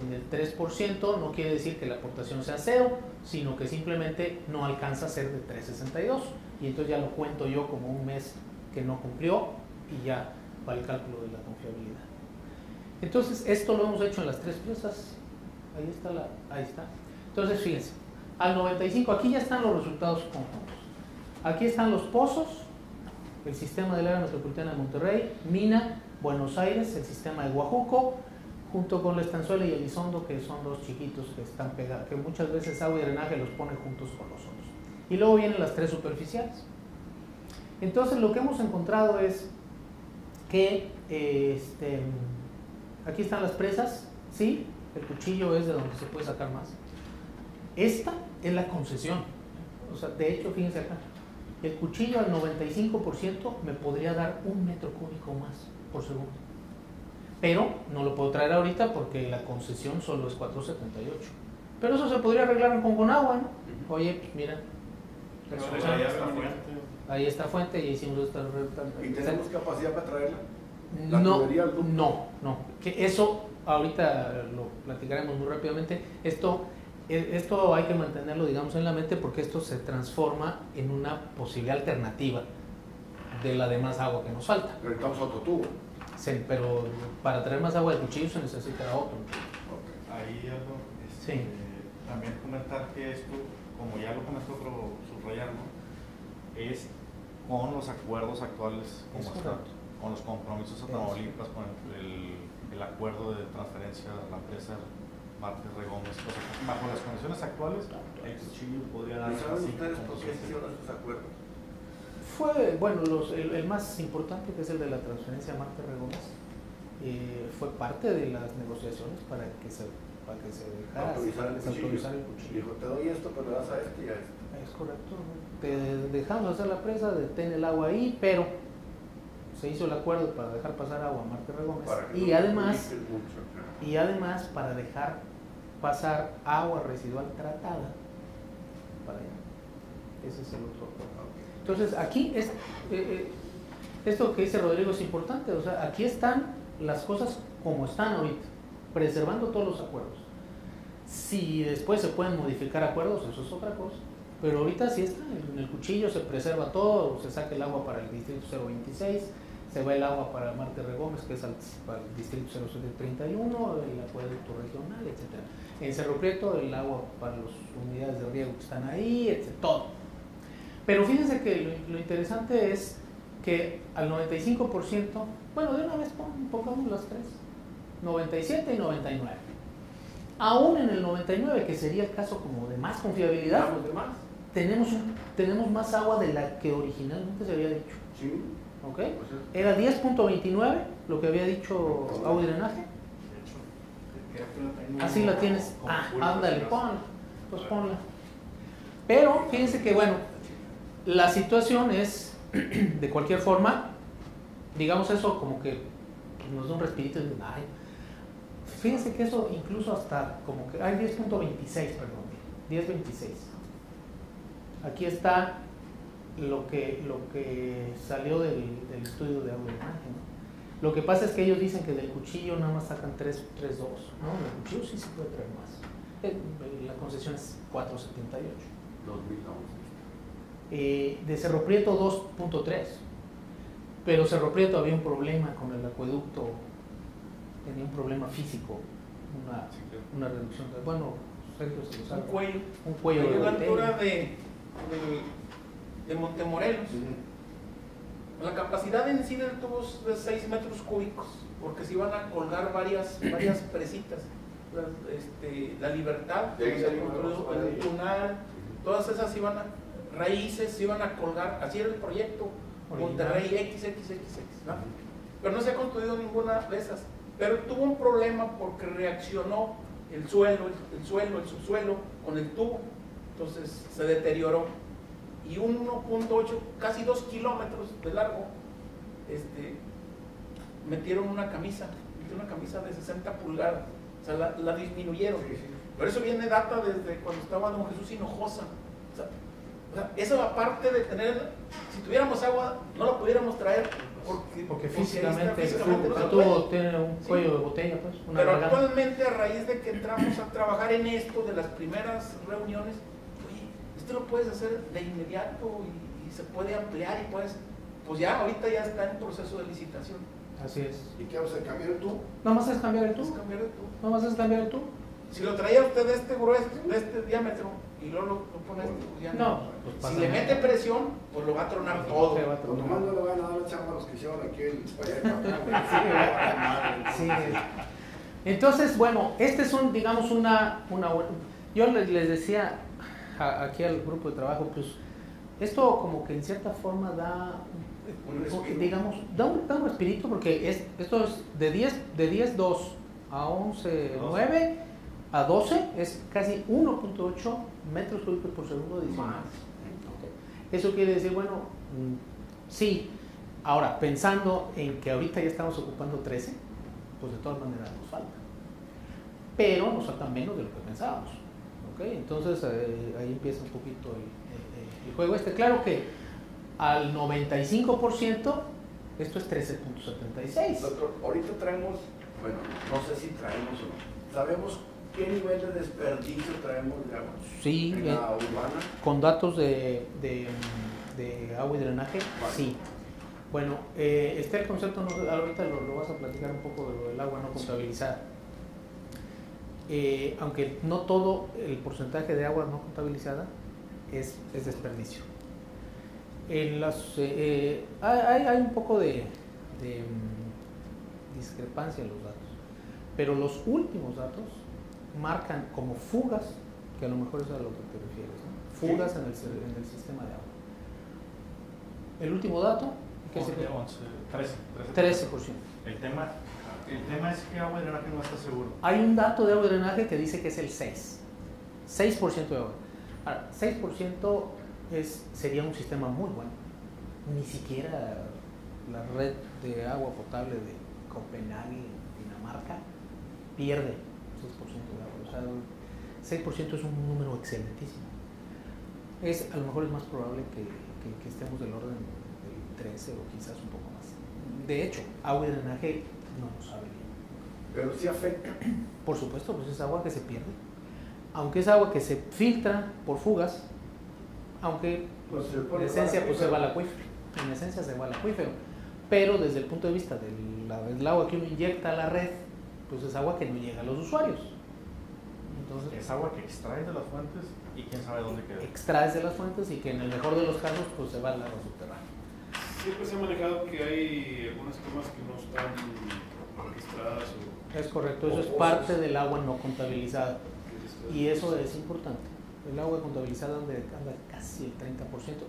En el 3% no quiere decir que la aportación sea cero, sino que simplemente no alcanza a ser de 3.62. Y entonces ya lo cuento yo como un mes que no cumplió y ya para el cálculo de la confiabilidad. Entonces esto lo hemos hecho en las tres presas. Ahí está. Entonces fíjense, al 95, aquí ya están los resultados conjuntos. Aquí están los pozos, el sistema del área metropolitana de Monterrey, Mina, Buenos Aires, el sistema de Guajuco, junto con la Estanzuela y Elizondo, que son dos chiquitos que están pegados, que muchas veces agua y drenaje los pone juntos con los otros. Y luego vienen las tres superficiales. Entonces lo que hemos encontrado es que aquí están las presas, ¿sí? El cuchillo es de donde se puede sacar más. Esta es la concesión. O sea, de hecho, fíjense acá. El cuchillo al 95% me podría dar 1 metro cúbico más por segundo. Pero no lo puedo traer ahorita porque la concesión solo es 4.78. Pero eso se podría arreglar con agua, ¿no? Oye, pues mira. Ahí está fuente y hicimos esta. ¿Y tenemos capacidad para traerla? No. Que eso ahorita lo platicaremos muy rápidamente. Esto hay que mantenerlo, digamos, en la mente porque esto se transforma en una posible alternativa de la demás agua que nos falta. Pero necesitamos otro tubo. Sí, pero para traer más agua de cuchillo se necesita otro. Ahí algo, sí. También comentar que esto, como ya lo comentó otro subrayar, ¿no? Es con los acuerdos actuales como están, con los compromisos a Tamaulipas, con el acuerdo de transferencia de la empresa Márquez Regómez, o sea, bajo las condiciones actuales, el cuchillo podría dar. ¿Saben ustedes por qué se hicieron estos acuerdos? Fue, bueno, el más importante, que es el de la transferencia a Márquez Regómez, fue parte de las negociaciones para que se dejara autorizar el cuchillo. Dijo, te doy esto, pero le das a este y a este. Es correcto, te dejamos hacer la presa, detén el agua ahí, pero se hizo el acuerdo para dejar pasar agua a Márquez Regómez y además para dejar pasar agua residual tratada para allá. Ese es el otro acuerdo. Entonces aquí esto que dice Rodrigo es importante, o sea, aquí están las cosas como están ahorita, preservando todos los acuerdos. Si después se pueden modificar acuerdos, eso es otra cosa. Pero ahorita sí está, en el cuchillo se preserva todo, se saca el agua para el distrito 026, se va el agua para Marte Regómez, que es para el distrito 0731, el acueducto regional, etc. En Cerro Prieto, el agua para las unidades de riego que están ahí, etc. Todo. Pero fíjense que lo interesante es que al 95%, bueno, de una vez pongamos las tres, 97 y 99. Aún en el 99, que sería el caso como de más confiabilidad, tenemos más agua de la que originalmente se había dicho. Sí. ¿Ok? Era 10.29 lo que había dicho agua y drenaje. Así la tienes. Ándale, ponla. Pues ponla. Pero fíjense que, bueno, la situación es, de cualquier forma, digamos eso como que nos da un respirito y ay. Fíjense que eso incluso hasta como que hay 10.26, perdón, 10.26. Aquí está lo que salió del estudio de agua y drenaje, ¿no? Lo que pasa es que ellos dicen que del cuchillo nada más sacan 3.2, ¿no? Del cuchillo sí se puede traer más. La concesión es 4.78. 2011. De Cerro Prieto 2.3. Pero Cerro Prieto había un problema con el acueducto, tenía un problema físico, una reducción de, bueno, Sergio se lo sabe. Un cuello de la botella. altura de Montemorelos. La capacidad en sí del tubo es de 6 metros cúbicos, porque se iban a colgar varias presitas. La Libertad, el Tunal, todas esas raíces se iban a colgar, así era el proyecto Monterrey XXXX, ¿no? Pero no se ha construido ninguna de esas, pero tuvo un problema porque reaccionó el suelo, el subsuelo con el tubo, entonces se deterioró y 1.8, casi 2 kilómetros de largo, metieron una camisa de 60 pulgadas, o sea, la disminuyeron. Por eso viene data desde cuando estaba don Jesús Hinojosa. O sea, eso aparte de tener, si tuviéramos agua, no la pudiéramos traer porque físicamente no se el tubo tiene un cuello de botella, pues. Pero actualmente, a raíz de que entramos a trabajar en esto, de las primeras reuniones, oye, esto lo puedes hacer de inmediato y se puede ampliar y puedes, pues ya, ahorita ya está en proceso de licitación. Así es. ¿Y qué vas a cambiar el tubo? Nada más es cambiar el Es tubo. cambiar el tubo. Nada más es cambiar el tubo. Si lo traía usted de este grueso, de este diámetro, y luego lo pone ya no. Pues si le mete presión, pues lo va a tronar todo. Pues nomás no le van a dar la chamba a los que hicieron aquí el Sí. Entonces, bueno, este es digamos una yo les decía aquí al grupo de trabajo, pues esto como que en cierta forma da digamos, da un respirito, porque esto es de 10.2 a 11.9 a 12, es casi 1.8 metros cúbicos por segundo adicional. Okay. Eso quiere decir, bueno, sí, ahora pensando en que ahorita ya estamos ocupando 13, pues de todas maneras nos falta, pero nos falta menos de lo que pensábamos. ¿Okay? Entonces ahí empieza un poquito el juego Claro que al 95% esto es 13.76. Doctor, ahorita traemos, bueno, no sé si traemos o no, ¿sabemos qué nivel de desperdicio traemos de agua? Sí, en la urbana. Con datos de agua y drenaje, sí. Bueno, está el concepto, ahorita lo vas a platicar un poco de lo del agua no contabilizada. Aunque no todo el porcentaje de agua no contabilizada es desperdicio. Hay un poco de discrepancia en los datos, pero los últimos datos marcan como fugas, que a lo mejor es a lo que te refieres, ¿no? Fugas en el sistema de agua. El último dato, ¿qué sería? 13%. El tema es que agua y drenaje no está seguro. Hay un dato de agua y drenaje que dice que es el 6% de agua. Ahora, 6% sería un sistema muy bueno. Ni siquiera la red de agua potable de Copenhague, Dinamarca, pierde 6% de agua. O sea, 6% es un número excelentísimo. A lo mejor es más probable que estemos del orden del 13 o quizás un poco más. De hecho, agua y drenaje no lo sabe bien. Pero sí afecta. Por supuesto, pues es agua que se pierde. aunque es agua que se filtra por fugas, aunque pues, en esencia pues, se va al acuífero, en esencia se va al acuífero, pero desde el punto de vista del agua que uno inyecta a la red, pues es agua que no llega a los usuarios. Entonces, es agua que extraes de las fuentes y quién sabe dónde queda. Extraes de las fuentes y que en el mejor de los casos pues se va al agua subterránea. Siempre se ha manejado que hay algunas tomas que no están registradas o... Es correcto, eso es parte del agua no contabilizada. Y eso es importante. El agua contabilizada anda casi el 30%.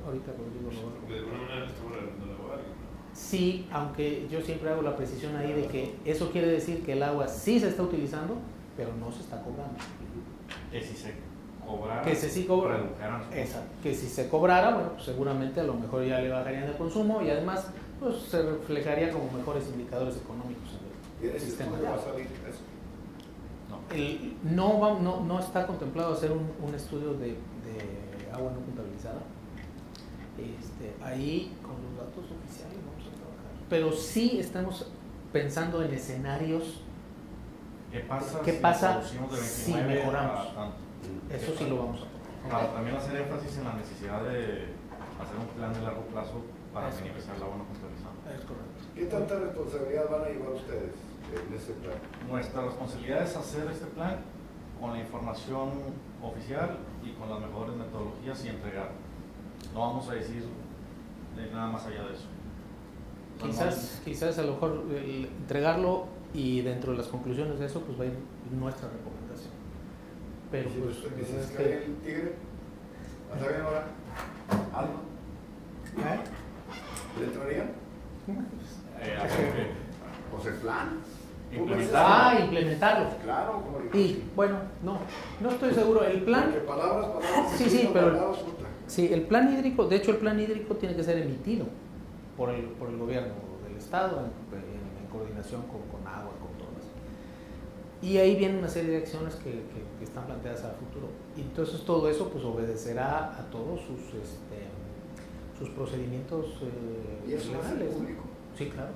Ahorita contigo lo De alguna manera estamos regalando el agua a alguien, ¿no? Sí, aunque yo siempre hago la precisión ahí de que eso quiere decir que el agua sí se está utilizando, pero no se está cobrando. Que si se cobrara, Que si cobra, redujeran su exacto. Que si se cobrara, bueno, pues seguramente a lo mejor ya le bajarían el consumo y además pues se reflejaría como mejores indicadores económicos en el sistema de va a agua. salir eso. No está contemplado hacer un estudio de agua no contabilizada. Ahí con los datos oficiales vamos a trabajar. Pero sí estamos pensando en escenarios. ¿Qué pasa si si mejoramos? Tanto? Eso sí lo vamos a poner. Para también hacer énfasis en la necesidad de hacer un plan de largo plazo para Eso. minimizar el agua no contabilizada. Es correcto. ¿Qué tanta responsabilidad van a llevar ustedes en ese plan? Nuestra responsabilidad es hacer este plan con la información oficial y con las mejores metodologías y entregar. No vamos a decir nada más allá de eso. Quizás a lo mejor entregarlo y dentro de las conclusiones de eso pues va a ir nuestra recomendación. Pero Si pues usted la dice verdad es que que el tigre, ¿hasta bien ahora? ¿Algo? ¿Le entrarían? Pues el plan. Implementarlo. Claro, como dijo. Y bueno, no estoy seguro. El plan, Porque palabras, Sí, fruta, pero- palabras, fruta. sí, el plan hídrico, de hecho el plan hídrico tiene que ser emitido por el gobierno del estado en coordinación con agua, con todo eso. Y ahí viene una serie de acciones que están planteadas a futuro. Y entonces todo eso pues obedecerá a todos sus procedimientos Y eso va a ser legales, ¿no? público. Sí, claro.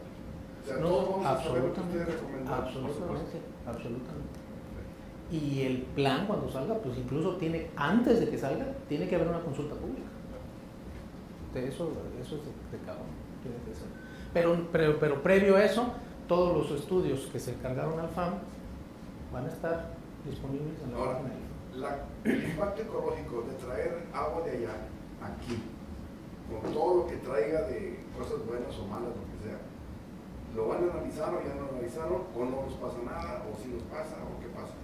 O sea, No, todos vamos a saber lo que ustedes absolutamente, recomendan. por supuesto. absolutamente. Y el plan cuando salga, pues incluso antes de que salga, tiene que haber una consulta pública. Eso es de cabrón, tiene que ser. Pero previo a eso, todos los estudios que se encargaron al FAM van a estar disponibles en la Ahora, página. el impacto ecológico de traer agua de allá, aquí, con todo lo que traiga de cosas buenas o malas, lo que sea, ¿lo van a analizar o ya no analizaron? ¿O no nos pasa nada? ¿O si nos pasa? ¿O qué pasa?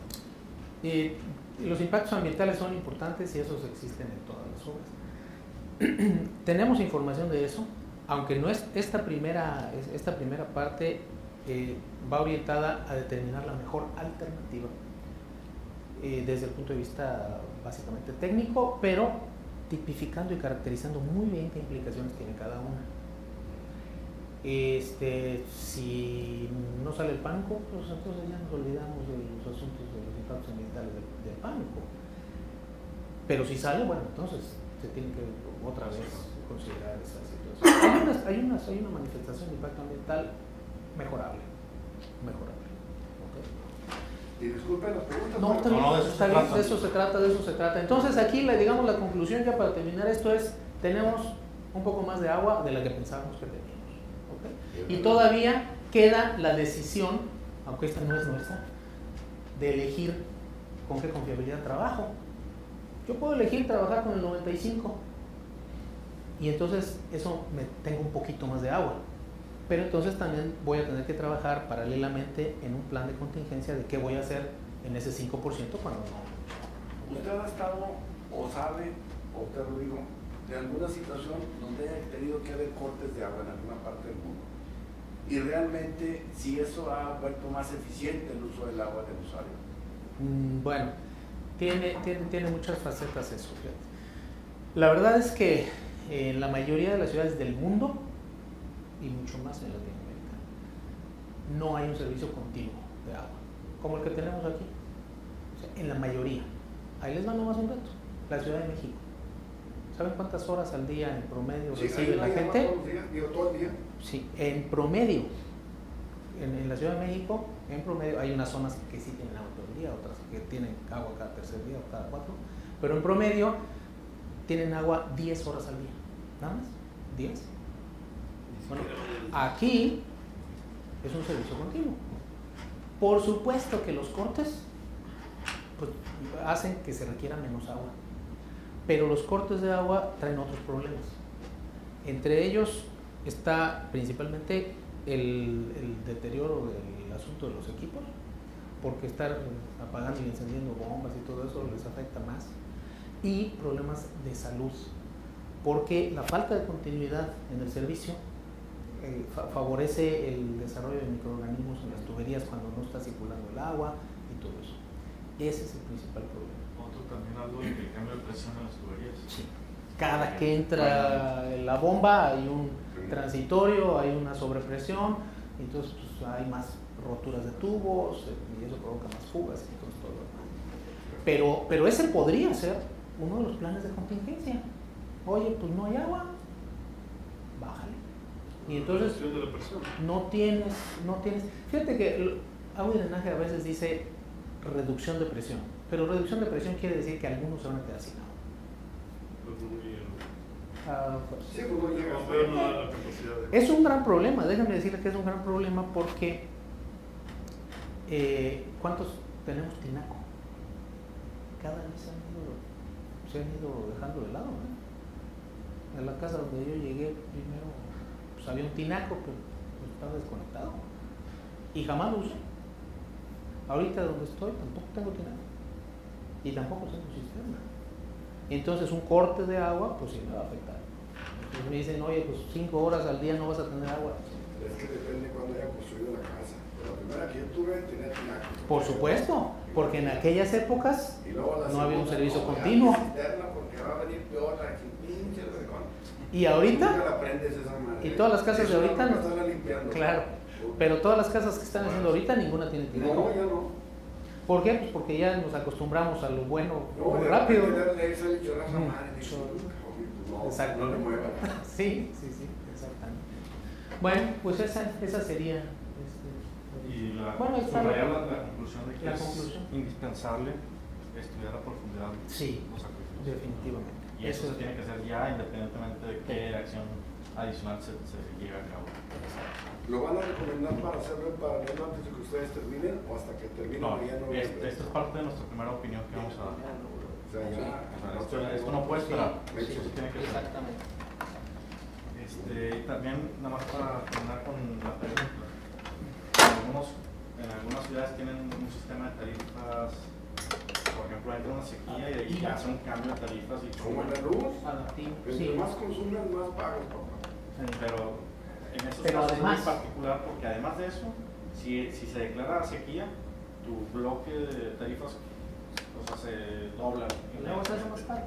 Los impactos ambientales son importantes y esos existen en todas las obras. Tenemos información de eso, aunque no es esta primera parte va orientada a determinar la mejor alternativa desde el punto de vista básicamente técnico, pero tipificando y caracterizando muy bien qué implicaciones tiene cada una. Si no sale el pánico, pues entonces ya nos olvidamos de los asuntos de los impactos ambientales del pánico. Pero si sale, bueno, entonces se tiene que otra vez considerar esa situación. Hay una manifestación de impacto ambiental mejorable. ¿Okay? Y disculpen las preguntas. No, pero- No, de eso se trata. de eso se trata. Entonces aquí, digamos, la conclusión ya para terminar esto es, tenemos un poco más de agua de la que pensábamos que teníamos. ¿Okay? Y todavía queda la decisión, aunque esta no es nuestra, de elegir con qué confiabilidad trabajo. Yo puedo elegir trabajar con el 95 y entonces eso me tengo un poquito más de agua. Pero entonces también voy a tener que trabajar paralelamente en un plan de contingencia de qué voy a hacer en ese 5% cuando no. ¿Usted ha estado o sabe, o te lo digo, de alguna situación donde haya tenido que haber cortes de agua en alguna parte del mundo? Y realmente, si eso ha vuelto más eficiente el uso del agua del usuario. Bueno, tiene muchas facetas eso. Fíjate. La verdad es que en la mayoría de las ciudades del mundo, y mucho más en Latinoamérica, no hay un servicio continuo de agua, como el que tenemos aquí. O sea, en la mayoría. Ahí les va nomás un dato. La Ciudad de México. ¿Saben cuántas horas al día en promedio recibe la gente? Todos los días, digo, todo el día. Sí, en promedio, en la Ciudad de México, en promedio, hay unas zonas que sí tienen agua todo el día, otras que tienen agua cada tercer día o cada 4, pero en promedio tienen agua 10 horas al día, nada más, 10. Bueno, aquí es un servicio continuo. Por supuesto que los cortes pues, hacen que se requiera menos agua, pero los cortes de agua traen otros problemas. Entre ellos está principalmente el deterioro del asunto de los equipos, porque estar apagando y encendiendo bombas y todo eso les afecta más, y problemas de salud, porque la falta de continuidad en el servicio favorece el desarrollo de microorganismos en las tuberías cuando no está circulando el agua y todo eso. Ese es el principal problema. Otro también algo de que el cambio de presión en las tuberías. Sí. Cada que entra la bomba hay un transitorio, hay una sobrepresión, entonces pues, hay más roturas de tubos y eso provoca más fugas y entonces todo lo demás. Pero ese podría ser uno de los planes de contingencia. Oye, pues no hay agua, bájale. Y entonces no tienes, fíjate que el agua y drenaje a veces dice reducción de presión, pero reducción de presión quiere decir que algunos se van a quedar sin agua. Sí, pues no llega a la capacidad de... Es un gran problema, déjenme decirles que es un gran problema porque ¿cuántos tenemos tinaco? Cada vez se han ido dejando de lado, ¿no? En la casa donde yo llegué primero pues había un tinaco, pero pues, estaba desconectado y jamás lo usé. Ahorita donde estoy tampoco tengo tinaco y tampoco tengo cisterna. Entonces un corte de agua pues sí me va a afectar. Entonces me dicen, oye, pues 5 horas al día no vas a tener agua. Es que depende de cuándo haya construido la casa. La primera que yo tuve tenía tinaco. Por supuesto, porque en aquellas épocas no había un servicio continuo. Porque va a venir peor aquí, pinche recón. Y ahorita, Nunca la prendes esa madre. y todas las casas de ahorita no. Están limpiando. Claro, pero todas las casas que están haciendo ahorita ninguna tiene tinaco. No, ya no. ¿Por qué? Pues porque ya nos acostumbramos a lo bueno No, muy rápido. Exacto. No le muevas. Sí, exactamente. Bueno, pues esa sería. Y Bueno, está subrayar la conclusión de que la es conclusión. indispensable estudiar a profundidad Sí, los acuíferos. definitivamente. Y eso se tiene que hacer ya independientemente de qué acción adicional se lleve a cabo. ¿Lo van a recomendar para hacerlo en paralelo antes de que ustedes terminen o hasta que terminen? No, ya no esta es parte de nuestra primera opinión que vamos a dar. O sea, ya, O sea, esto no puede esperar, Sí, eso se tiene que hacer. exactamente. Y también, nada más para terminar con la pregunta, en algunas ciudades tienen un sistema de tarifas, por ejemplo, entra una sequía y ahí hace un cambio de tarifas y como la luz, Adaptivo. entre Sí. más consumen, más pagas, papá. pero en esos Pero casos además- es muy particular porque además de eso, si se declara sequía, tu bloque de tarifas se dobla. Y luego se hace más caro,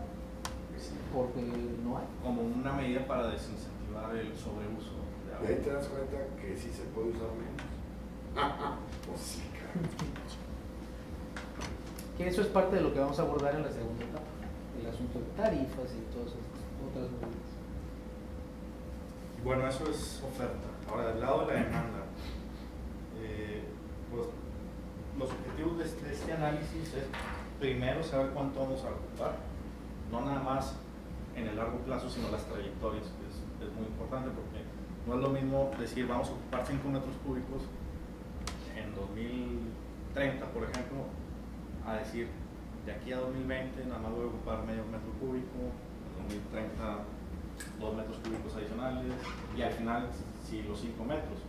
porque no hay. Como una medida para desincentivar el sobreuso de Y ahí agua. te das cuenta que sí se puede usar menos. Pues sí, cara. Que eso es parte de lo que vamos a abordar en la segunda etapa, el asunto de tarifas y todas esas otras medidas. Bueno, eso es oferta. Ahora, del lado de la demanda, pues los objetivos de este análisis es primero saber cuánto vamos a ocupar, no nada más en el largo plazo, sino las trayectorias, que es muy importante porque no es lo mismo decir vamos a ocupar 5 metros cúbicos en 2030, por ejemplo, a decir de aquí a 2020 nada más voy a ocupar medio metro cúbico, en 2030 2 metros cúbicos adicionales y al final sí los 5 metros,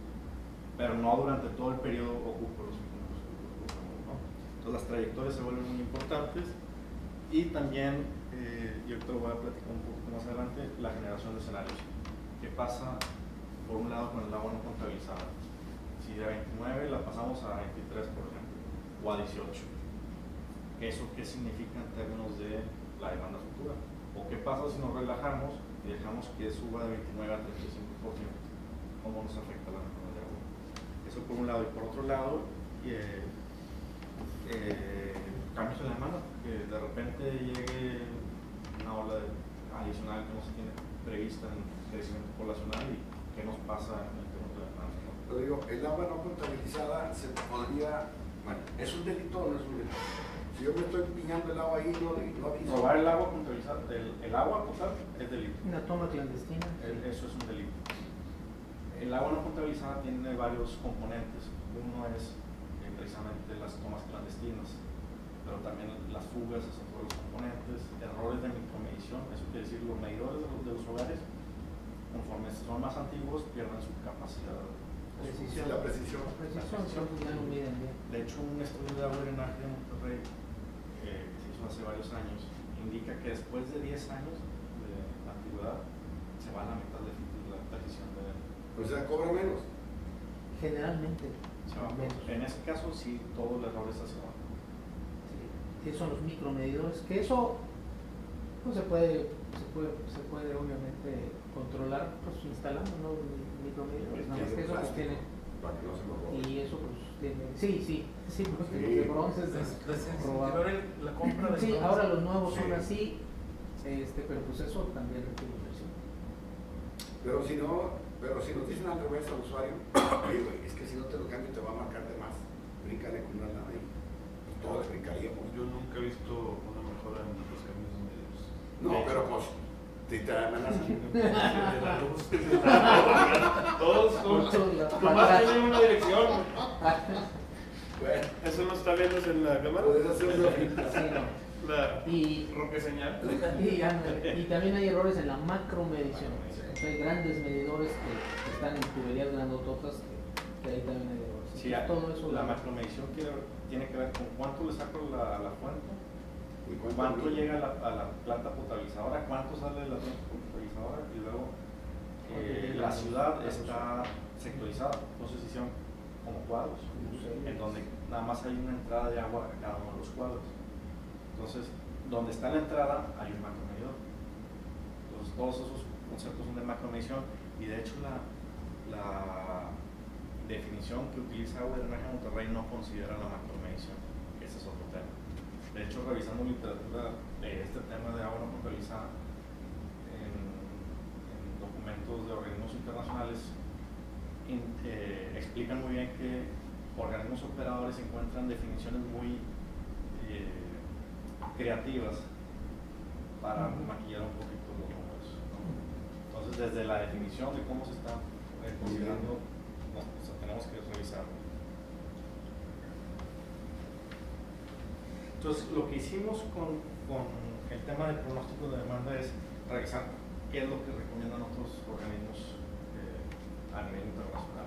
pero no durante todo el periodo ocupo los 5 metros cúbicos, ¿no? Entonces las trayectorias se vuelven muy importantes y también, yo te lo voy a platicar un poco más adelante, la generación de escenarios. ¿Qué pasa por un lado con el agua no contabilizada? Si de 29 la pasamos a 23, por ejemplo, o a 18, ¿eso qué significa en términos de la demanda futura? ¿O qué pasa si nos relajamos y dejamos que suba de 29 a 35%? ¿Cómo nos afecta la demanda de agua? Eso por un lado. Y por otro lado, cambios en la demanda, que de repente llegue una ola adicional que no se tiene prevista en el crecimiento poblacional y qué nos pasa en el tema de la demanda, ¿no? Pero digo, el agua no potabilizada se podría, bueno, ¿es un delito o no es un delito? Si yo me estoy piñando el agua ahí, no aviso. Robar el agua potabilizada, el agua potable es delito. Una toma clandestina. Eso es un delito. El agua no potabilizada tiene varios componentes. Uno es precisamente las tomas clandestinas, pero también las fugas son otros componentes, errores de micromedición, eso quiere decir los medidores de los hogares, conforme son más antiguos, pierden su capacidad. Precisión. La precisión. Ya no miden bien. De hecho, un estudio de agua y drenaje de Monterrey, que se hizo hace varios años, indica que después de 10 años de antigüedad, se va a la mitad de la precisión de O sea, cobra menos. Generalmente. se va. Menos. En ese caso, sí, todo el error está hacia abajo. Sí, son los micromedidores, que eso pues, se puede obviamente controlar pues, instalando ¿no? micromedidores, nada más que eso pues, tiene, Para que no se lo roben. y eso pues tiene, sí, porque los de bronce es robado. La compra de Sí, bronce. ahora los nuevos son Sí. así, pero pues eso también requiere inversión. Pero si nos dicen al revés al usuario, oye, güey, es que si no te lo cambio te va a marcar de más. Bríncale con una lana ahí. Pues todos brincaríamos. Yo nunca he visto una mejora en los cambios de medios. No, pero pues, si te amenazan. Todos Mucho la nomás patada. tienen una dirección. Bueno, Eso no está viendo en la cámara. puedes hacer una pinta. Sí, no. La Y rompeseñal. Y también hay errores en la macromedición. O sea, hay grandes medidores que están en tuberías grandototas que ahí también hay errores. Sí, Entonces, todo eso la macromedición tiene que ver con cuánto le saco a la fuente, ¿Y cuánto llega a la planta potabilizadora, cuánto sale de la planta potabilizadora y luego la ciudad está sectorizada. Entonces hicieron como cuadros, en donde nada más hay una entrada de agua a cada uno de los cuadros. Entonces, donde está la entrada hay un macromedidor. Entonces, todos esos conceptos son de macromedición y de hecho la definición que utiliza Agua y Drenaje Monterrey no considera la macromedición. Ese es otro tema. De hecho, revisando literatura de este tema de agua no potabilizada en documentos de organismos internacionales, explican muy bien que organismos operadores encuentran definiciones muy creativas para maquillar un poquito los números, ¿no? Entonces, desde la definición de cómo se está considerando, tenemos que revisarlo. Entonces, lo que hicimos con el tema del pronóstico de demanda es revisar qué es lo que recomiendan otros organismos a nivel internacional.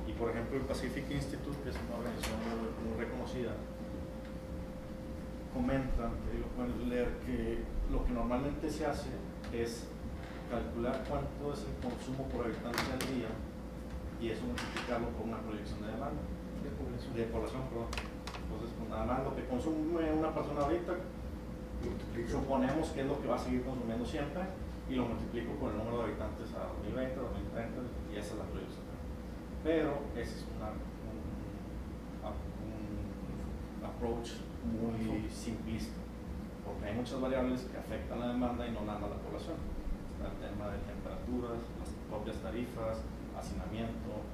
Y por ejemplo, el Pacific Institute, que es una organización muy reconocida, comentan, que lo pueden leer, que lo que normalmente se hace es calcular cuánto es el consumo por habitante al día y eso multiplicarlo por una proyección de demanda. De población, perdón. Entonces, pues, nada más lo que consume una persona ahorita, suponemos que es lo que va a seguir consumiendo siempre y lo multiplico con el número de habitantes a 2020, 2030 y esa es la proyección. Pero ese es un approach muy simplista, porque hay muchas variables que afectan la demanda y no nada a la población. Está el tema de temperaturas, las propias tarifas, hacinamiento,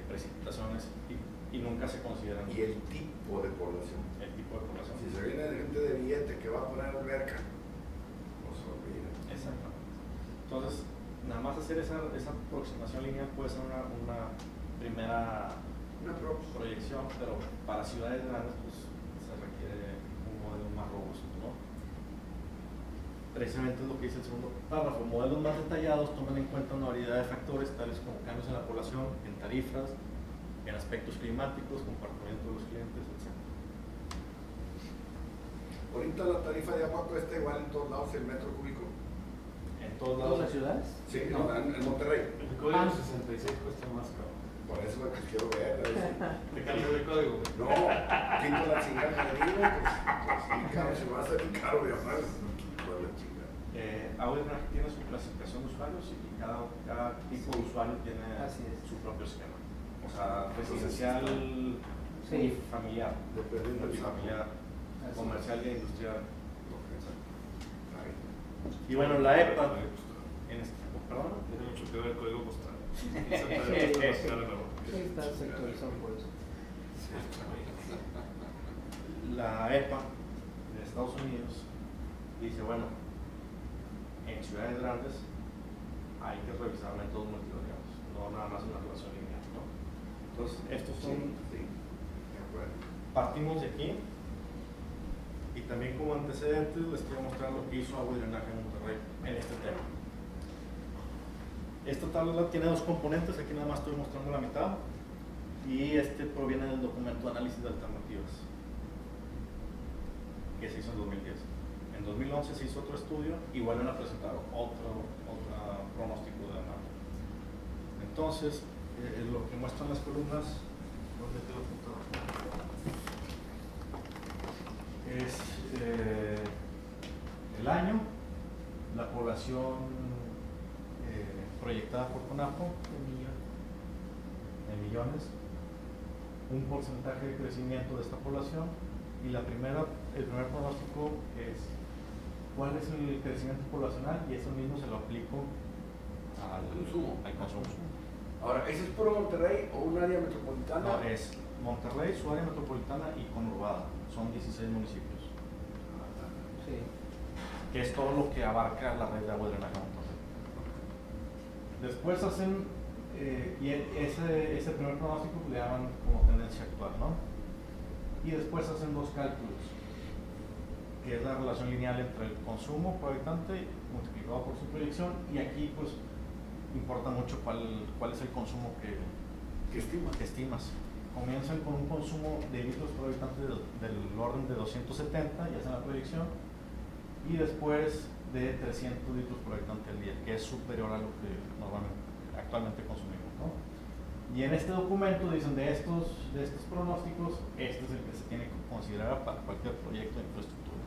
precipitaciones y nunca se consideran. Y el tipo de población. El tipo de población. Si se viene gente de billete que va a poner alberca, no se olvida. Exactamente. Entonces, nada más hacer esa aproximación lineal puede ser una primera proyección, pero para ciudades grandes pues, se requiere un modelo más robusto, ¿no? Precisamente es lo que dice el segundo párrafo. Modelos más detallados toman en cuenta una variedad de factores tales como cambios en la población, en tarifas, en aspectos climáticos, comportamiento de los clientes, etc. Ahorita la tarifa de agua cuesta igual en todos lados el metro cúbico. En todos ¿Todas lados. las ciudades? Sí, no, en Monterrey. El código 66 cuesta más, cabrón. Por eso es lo que quiero ver. Te cambio de código. No, quito la chingada que le digo, pues sí, caro, se va a hacer caro de amar, no quito la chingada. Agua y Drenaje tiene su clasificación de usuarios y cada tipo de usuario tiene Así es. su propio esquema. O sea, residencial, Sí. familiar, Dependiendo del familiar, Así comercial e industrial. Ay, Y bueno, la EPA, en este, perdón, Tiene mucho que ver el código postal. Sí, está sectorizado por eso. La EPA de Estados Unidos dice, bueno, en ciudades grandes hay que revisar métodos multivariados, no nada más una relación lineal, ¿no? Entonces, estos son, partimos de aquí, y también como antecedentes les quiero mostrar lo que hizo Agua y Drenaje en Monterrey en este tema. Esta tabla tiene dos componentes, aquí nada más estoy mostrando la mitad, y este proviene del documento de análisis de alternativas que se hizo en 2010. En 2011 se hizo otro estudio y vuelven a presentar otro pronóstico de demanda. Entonces, lo que muestran las columnas, ¿dónde te lo apuntado? Es el año, la población proyectada por CONAPO en millones, un porcentaje de crecimiento de esta población y el primer pronóstico es cuál es el crecimiento poblacional y eso mismo se lo aplico al consumo. Ahora, ¿ese es puro Monterrey o un área metropolitana? No, es Monterrey, su área metropolitana y conurbada, son 16 municipios. Sí. Que es todo lo que abarca la red de agua y drenaje de Monterrey. Después hacen, y ese primer pronóstico le llaman como tendencia actual, ¿no? Y después hacen dos cálculos, que es la relación lineal entre el consumo por habitante multiplicado por su proyección, y aquí pues importa mucho cuál es el consumo que estimas. Comienzan con un consumo de litros por habitante del orden de 270, ya sea en la proyección, y después de 300 litros por habitante al día, que es superior a lo que actualmente consumimos, ¿no? Y en este documento dicen de estos pronósticos, este es el que se tiene que considerar para cualquier proyecto de infraestructura.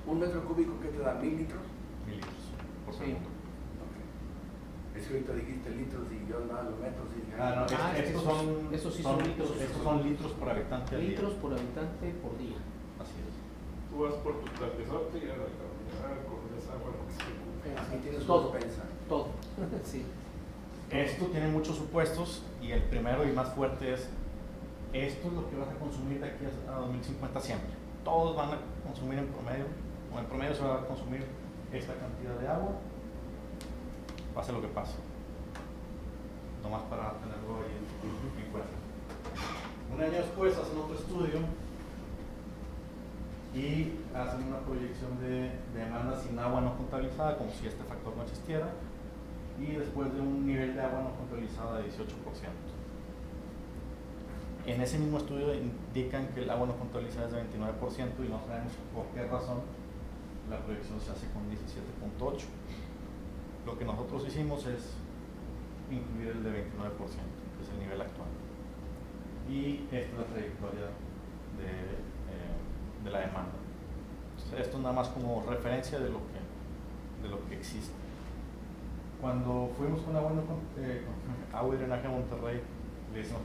¿Un metro cúbico qué te da? ¿1000 litros? 1000 litros por Sí. segundo. Es que ahorita dijiste litros y yo nada, los metros y dije, No, esos sí son litros. Estos son litros por habitante al día. Litros por habitante por día. Así es. Tú vas por tu trapezote y a la carretera con esa agua que se ocupa. aquí tienes Todo. una despensa. Todo. Sí. Esto tiene muchos supuestos y el primero y más fuerte es esto es lo que vas a consumir de aquí a 2050 siempre. Todos van a consumir en promedio, o en promedio se va a consumir esta cantidad de agua, pase lo que pase. Nomás para tenerlo ahí en cuenta. Un año después hacen otro estudio y hacen una proyección de demanda sin agua no contabilizada, como si este factor no existiera, y después de un nivel de agua no contabilizada de 18%. En ese mismo estudio indican que el agua no contabilizada es de 29% y no sabemos por qué razón la proyección se hace con 17.8%. Lo que nosotros hicimos es incluir el de 29%, que es el nivel actual. Y esta es la trayectoria de la demanda. Entonces, esto nada más como referencia de lo que existe. Cuando fuimos con Agua y Drenaje a Monterrey, le decimos,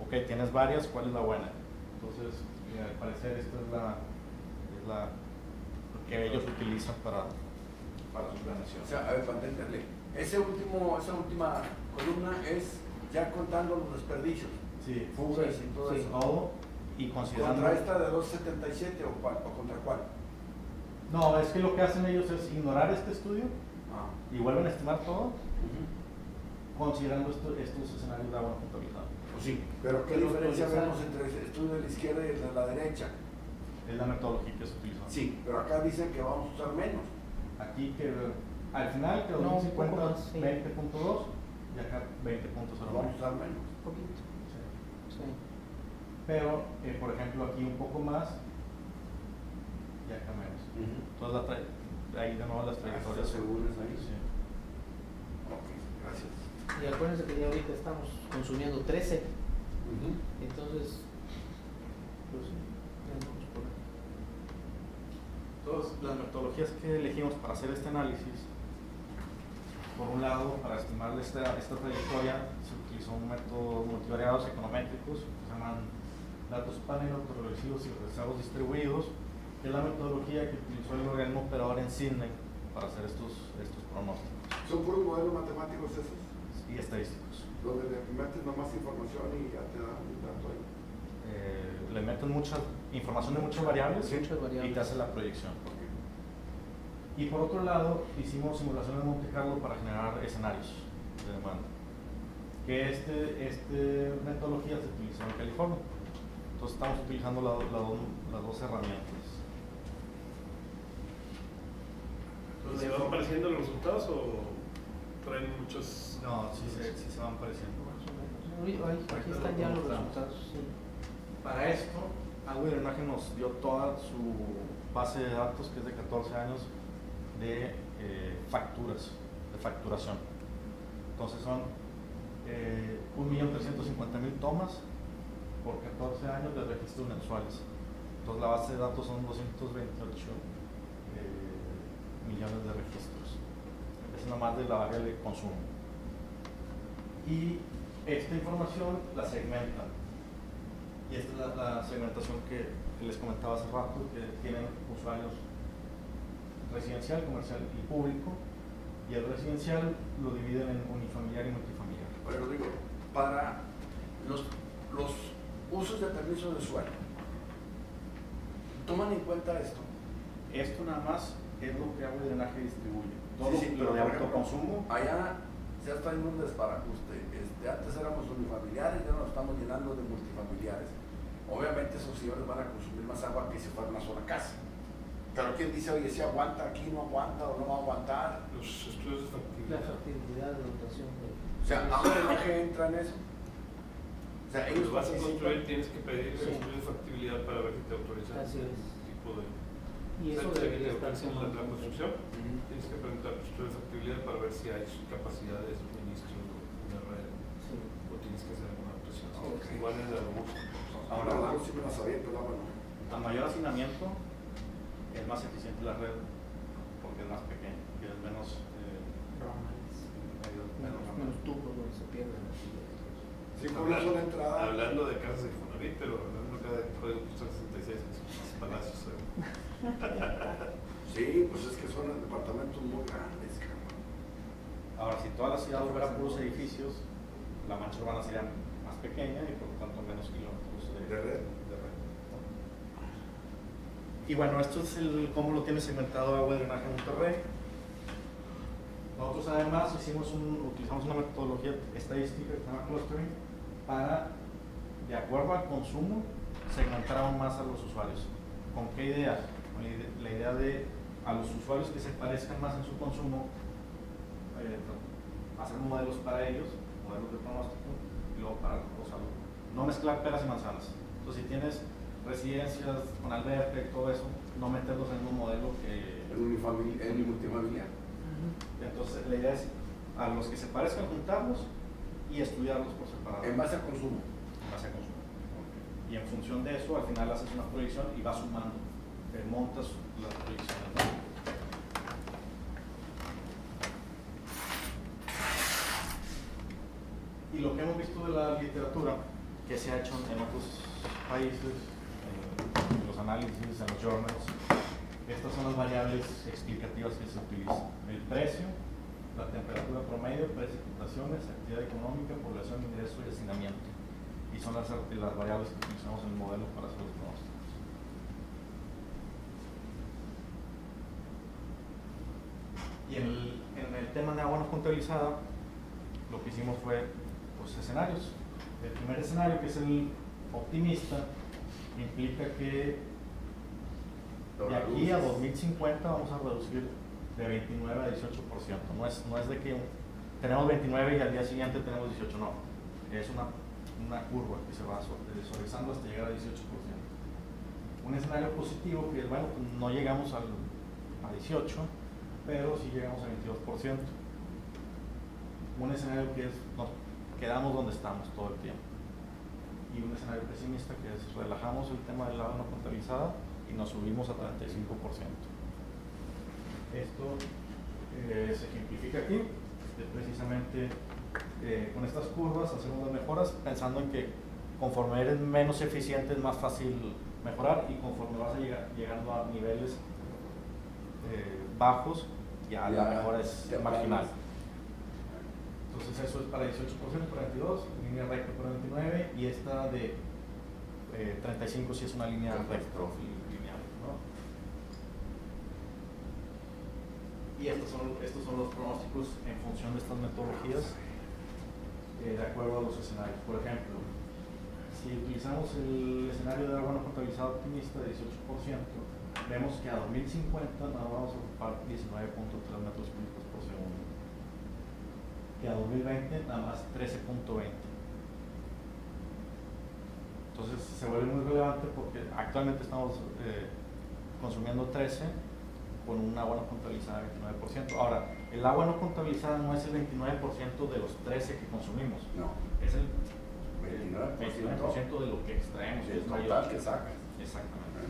ok, tienes varias, ¿cuál es la buena? Entonces, al parecer esta es la que ellos utilizan para su planeación. O sea, a ver, para entenderle, esa última columna es ya contando los desperdicios, Sí, fugas y todo sí. eso. todo y considerando... ¿Contra esta de 277 o contra cuál? No, es que lo que hacen ellos es ignorar este estudio Ah. y vuelven a estimar todo considerando estos escenarios de agua no contabilizada. Pues sí, pero ¿qué Pero diferencia actualizar. vemos entre el estudio de la izquierda y el de la derecha? Es la metodología que se utiliza. Sí, pero acá dicen que vamos a usar menos. Aquí que al final que No, un 2050 poco más, sí. 20.2 y acá 20.09. Vamos a usar menos. Un poquito. Sí. Sí. Pero, por ejemplo, aquí un poco más y acá menos. Entonces, ahí de nuevo las trayectorias. ¿Estás seguros ahí? Sí. Ok, gracias. Y acuérdense que ya ahorita estamos consumiendo 13. Entonces, pues sí, ya andamos por ahí. Entonces, las metodologías que elegimos para hacer este análisis, por un lado, para estimar esta trayectoria, se utilizó un método multivariados econométricos, que se llaman datos paneuroregresivos y regresivos distribuidos, que es la metodología que utilizó el organismo operador en Sydney para hacer estos pronósticos. ¿Son puros modelos matemáticos esos? y estadísticos. Donde le metes nomás información y ya te da un dato ahí. Le meten mucha información de muchas variables, y te hace la proyección. Y por otro lado, hicimos simulaciones de Monte Carlo para generar escenarios de demanda. Que esta metodología se utilizó en California. Entonces estamos utilizando las dos herramientas. ¿Se van apareciendo los resultados o traen muchos? No, sí se van apareciendo. Aquí están ya los resultados. Sí. Para esto, Agua y Drenaje nos dio toda su base de datos, que es de 14 años, de facturas, de facturación. Entonces son 1.350.000 tomas por 14 años de registros mensuales. Entonces la base de datos son 228 millones de registros. Es nomás de la variable de consumo. Y esta información la segmentan. Y esta es la segmentación que les comentaba hace rato, que tienen usuarios residencial, comercial y público. Y el residencial lo dividen en unifamiliar y multifamiliar. Pero digo, para los usos de permiso de suelo, ¿toman en cuenta esto? Esto nada más es lo que Agua y Drenaje distribuye. Todo Sí, lo de por ejemplo, autoconsumo. Allá se está en un desbarajuste. Antes éramos unifamiliares, ya nos estamos llenando de multifamiliares. Obviamente esos señores van a consumir más agua que si fuera una sola casa. Pero ¿quién dice, oye, si aguanta aquí, no aguanta o no va a aguantar? Los estudios de La factibilidad. factibilidad de dotación. O sea, ¿Agua y Drenaje entra en eso? O sea, ellos Los vas a participan. construir, tienes que pedir el Sí. estudio de factibilidad para ver si te autorizan Así es. ese tipo de. Y eso antes de que debería te estar autoricen la como- construcción, Ujú. tienes que preguntar tu estudio de factibilidad para ver si hay capacidad de suministro de red Sí. o tienes que hacer alguna presión. Ok. Igual en la robusta. Ahora, no, sí me la sabía, pero ahora no. A mayor hacinamiento es más eficiente la red porque es más pequeña y es menos Ramales. menos Menos tubos donde se pierden las ideas. Sí, por una sola entrada. Hablando de casas de Infonavit, pero hablando acá de Código Postal 66, que son unos palacios. Sí, pues es que son departamentos muy grandes, cabrón. Ahora, si toda la ciudad fuera puros edificios, la mancha urbana sería más pequeña y por lo tanto menos kilómetros De red. Y bueno, esto es cómo lo tiene segmentado Agua y Drenaje Monterrey. Nosotros además utilizamos una metodología estadística que se llama clustering para, de acuerdo al consumo, segmentar aún más a los usuarios. ¿Con qué idea? Con la idea de a los usuarios que se parezcan más en su consumo, hacer modelos para ellos, modelos de pronóstico, y luego para no mezclar peras y manzanas. Entonces, si tienes residencias con alberca y todo eso, no meterlos en un modelo que... El multifamiliar. Entonces, la idea es a los que se parezcan juntarlos y estudiarlos por separado. En base a consumo. En base a consumo. Y en función de eso, al final haces una proyección y vas sumando, montas las proyecciones, ¿no? Y lo que hemos visto de la literatura que se ha hecho en otros países, en los análisis, en los journals, estas son las variables explicativas que se utilizan. El precio, la temperatura promedio, precipitaciones, actividad económica, población, ingreso y hacinamiento. Y son las variables que utilizamos en el modelo para hacer los pronósticos. Y en el tema de agua no contabilizada, lo que hicimos fue pues, escenarios. El primer escenario, que es el optimista, implica que de aquí a 2050 vamos a reducir de 29 a 18%. No es de que tenemos 29 y al día siguiente tenemos 18, no. Es una curva que se va suavizando hasta llegar a 18%. Un escenario positivo que es, bueno, no llegamos a 18, pero sí llegamos a 22%. Un escenario que es, nos quedamos donde estamos todo el tiempo. Y un escenario pesimista que es, relajamos el tema del agua no contabilizada y nos subimos a 35%. Esto se ejemplifica aquí, precisamente con estas curvas hacemos las mejoras pensando en que conforme eres menos eficiente es más fácil mejorar y conforme vas llegando a niveles bajos ya la mejora es marginal. Entonces eso es para 18% por 22, línea recta por 29, y esta de 35 si es una línea recta lineal, ¿no? Y estos son los pronósticos en función de estas metodologías de acuerdo a los escenarios. Por ejemplo, si utilizamos el escenario de agua no potabilizada optimista de 18%, vemos que a 2050 nada vamos a ocupar 19.3 metros cúbicos por segundo, que a 2020 nada más 13.20. Entonces se vuelve muy relevante porque actualmente estamos consumiendo 13 con un agua no potabilizada de 29%. Ahora, el agua no potabilizada no es el 29% de los 13 que consumimos, No, es el 29% de lo que extraemos. del Es mayor. total que sacas. Exactamente.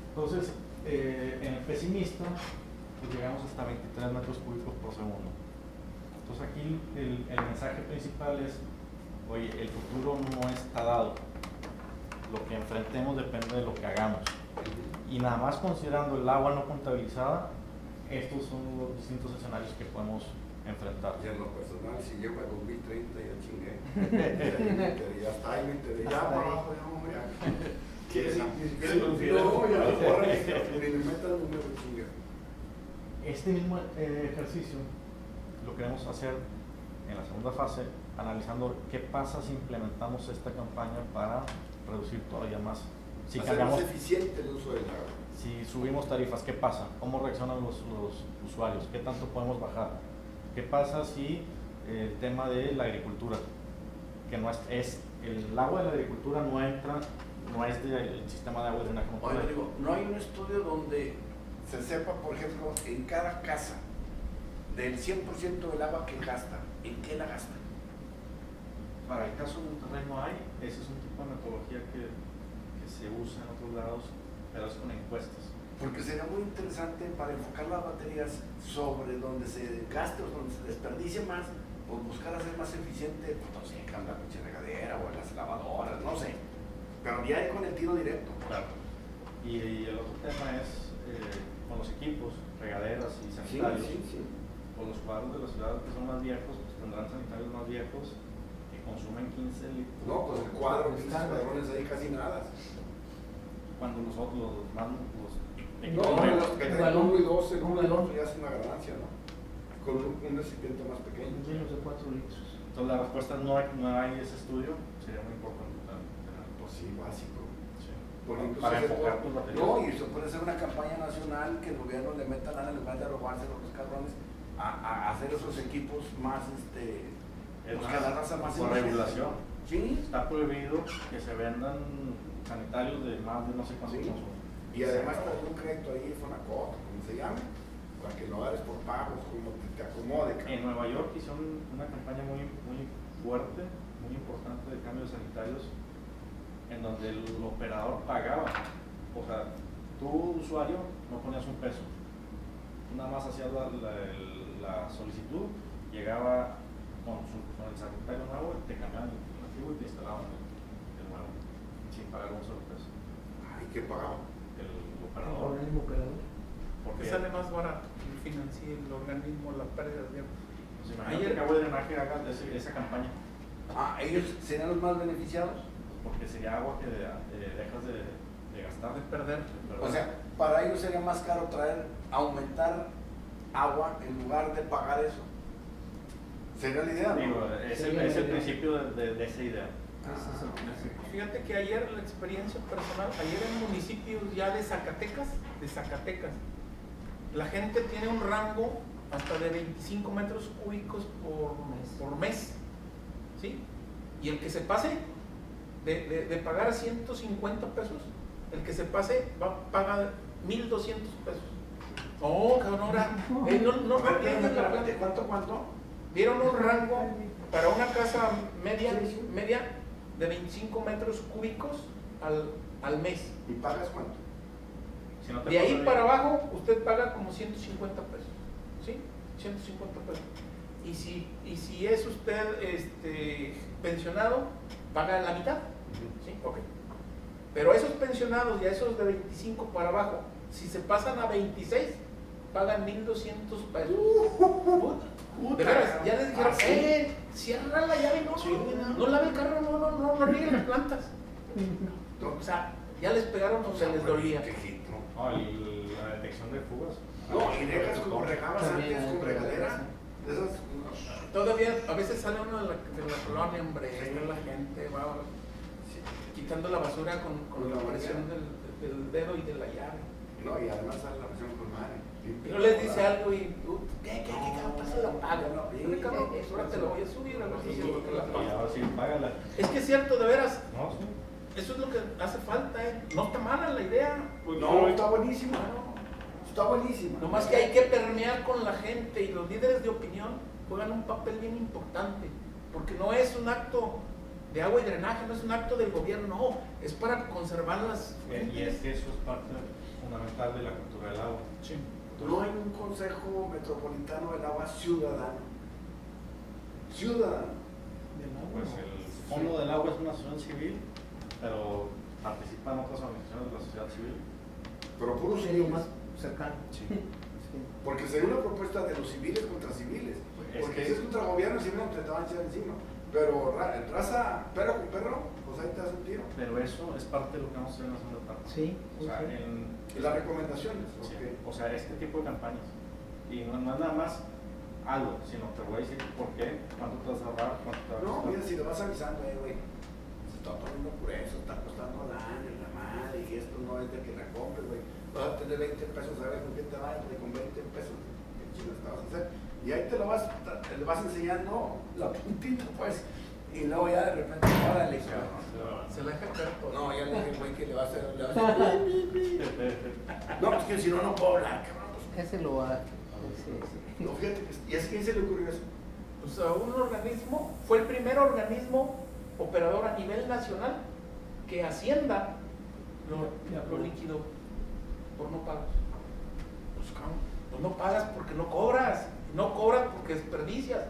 Entonces, en el pesimista, pues llegamos hasta 23 metros cúbicos por segundo. Entonces aquí el mensaje principal es, oye, el futuro no está dado. Lo que enfrentemos depende de lo que hagamos. Y nada más considerando el agua no contabilizada, estos son los distintos escenarios que podemos enfrentar. Y en lo personal, si llego a 2030 ya chingué. Ya está ahí, me enteré. Ya para abajo, ya hombre. No, ya ahora que me meta el número de chingue. Este mismo ejercicio lo queremos hacer en la segunda fase, analizando qué pasa si implementamos esta campaña para reducir todavía más. Si hacer cambiamos, más eficiente el uso del agua. si subimos tarifas, ¿qué pasa? ¿Cómo reaccionan los usuarios? ¿Qué tanto podemos bajar? ¿Qué pasa si el tema de la agricultura, que no es el agua de la agricultura no entra, no es del sistema de agua de drenaje? Oye, digo, no hay un estudio donde se sepa, por ejemplo, en cada casa, del 100% del agua que gasta, ¿en qué la gasta? Para el caso de Monterrey no hay, ese es un tipo de metodología que se usa en otros lados, pero es con encuestas. Porque sería muy interesante para enfocar las baterías sobre donde se gaste o donde se desperdicie más, pues buscar hacer más eficiente, pues no sé, en la pinche regadera o en las lavadoras, no sé. Pero ya con el tiro directo. Claro. Y el otro tema es con los equipos, regaderas y sanitarios. Con los cuadros de la ciudad que son más viejos, pues tendrán sanitarios más viejos que consumen 15 litros. No, pues el cuadro, los cabrones ahí casi nada. Cuando nosotros los más los que tienen 1 y 2 en un galón ya es una ganancia, ¿no? Con un recipiente más pequeño. Menos de 4 litros. Entonces la respuesta es no hay ese estudio, sería muy importante tener. Pues sí, básico. Sí. Porque incluso Para se enfocar puede- tus baterías. No, y se puede hacer una campaña nacional que el gobierno le meta lana en lugar de robárselo a los cabrones a hacer esos equipos más, Es pues más, que la raza más por eficiente. regulación. Sí, Está prohibido que se vendan sanitarios de más de no sé cuánto Sí. consumo. y además te un crédito ahí, Fonacoto, como se llame, para que lo hagas por pagos, como te acomode. cabrón. En Nueva York hicieron una campaña muy fuerte, muy importante de cambios sanitarios, en donde el operador pagaba. O sea, tú, usuario, no ponías un peso. Tú nada más hacías la solicitud, llegaba con el sanitario nuevo, te cambiaban el antiguo y te instalaban el nuevo, sin pagar un solo peso. Ay, ¿qué pagaba? El El operador. organismo operador. Porque Que sale más barato el financiero, el organismo, la pérdida de agua. pues, imagínate que agua de drenaje haga esa campaña, Ah, ellos serían los más beneficiados. porque sería agua que dejas de gastar. De perder. O sea, para ellos sería más caro aumentar agua en lugar de pagar eso. Sería la idea, ¿no? Digo, es el principio de esa idea. Ese es el principio. Fíjate que ayer la experiencia personal, ayer en municipios ya de Zacatecas, la gente tiene un rango hasta de 25 metros cúbicos por mes, ¿sí? Y el que se pase de pagar 150 pesos, el que se pase va a pagar 1,200 pesos. Oh, cabrón, ahora, no entienden la plata. ¿Cuánto? Dieron un rango para una casa media de 25 metros cúbicos al mes. ¿Y pagas cuánto? Si no te De ahí pasa para abajo usted paga como 150 pesos, ¿sí? 150 pesos. Y si es usted pensionado, paga la mitad, ¿sí? Ok. Pero esos pensionados y a esos de 25 para abajo, si se pasan a 26, pagan 1,200 pesos. De veras, ya les dijeron cierra la llave, no lave el carro, no riegue las plantas. O sea, ya les pegaron o se les dolía. No, la detección de fugas. No, y dejas como regabas antes con regadera. Esas, Todavía, a veces sale uno de la colonia, hombre, la gente va quitando la basura con la presión del dedo y de la llave. no, y además sale la presión con madre. Y no les dice algo y, ¿qué pasa? La paga. No, cabrón, pues ahora te lo voy a subir, a ver si es lo que la Y paga. ahora sí, págala. Es que es cierto, de veras, No, sí. eso es lo que hace falta, No está mala la idea. No, está buenísimo. Está buenísimo. Nomás que hay que permear con la gente y los líderes de opinión juegan un papel bien importante, porque no es un acto de agua y drenaje, no es un acto del gobierno, no, es para conservar las Y es que eso es parte fundamental de la cultura del agua. Sí. No hay un consejo metropolitano del agua ciudadano. Ciudadano. Pues el Fondo del Agua es una asociación civil, pero participan otras organizaciones de la sociedad civil. Pero puros Es lo civiles. más cercano. Sí. Porque sería una propuesta de los civiles contra civiles. Es Porque que- si es contra gobierno, siempre te van a echar encima. Pero raza, perro con perro, pues ahí te das un tiro. Pero eso es parte de lo que vamos a hacer en la segunda parte. Sí, O sea, Y las recomendaciones. sí, ok. o sea, este tipo de campañas. Y no es nada más algo, sino te voy a decir por qué, cuánto te vas a ahorrar, cuánto te va a No, costar. mira, si lo vas avisando, güey, se está poniendo por eso, está costando lana, la madre, y esto no es de que la compres, güey. Vas a tener 20 pesos, a ver con qué te vas, güey, con 20 pesos, qué chingas te vas a hacer. Y ahí te lo vas enseñando la puntita, pues. Y luego ya de repente, órale, cabrón. Se la deja caer todo. No, ya le dije, güey, que le va a hacer. No, es que si no, no puedo hablar, cabrón. Ese lo va. Sí. No, fíjate, ¿y a quién se le ocurrió eso? Pues a un organismo, fue el primer organismo operador a nivel nacional que Hacienda lo liquidó por no pagar. Pues, cabrón, pues no pagas porque no cobras porque desperdicias.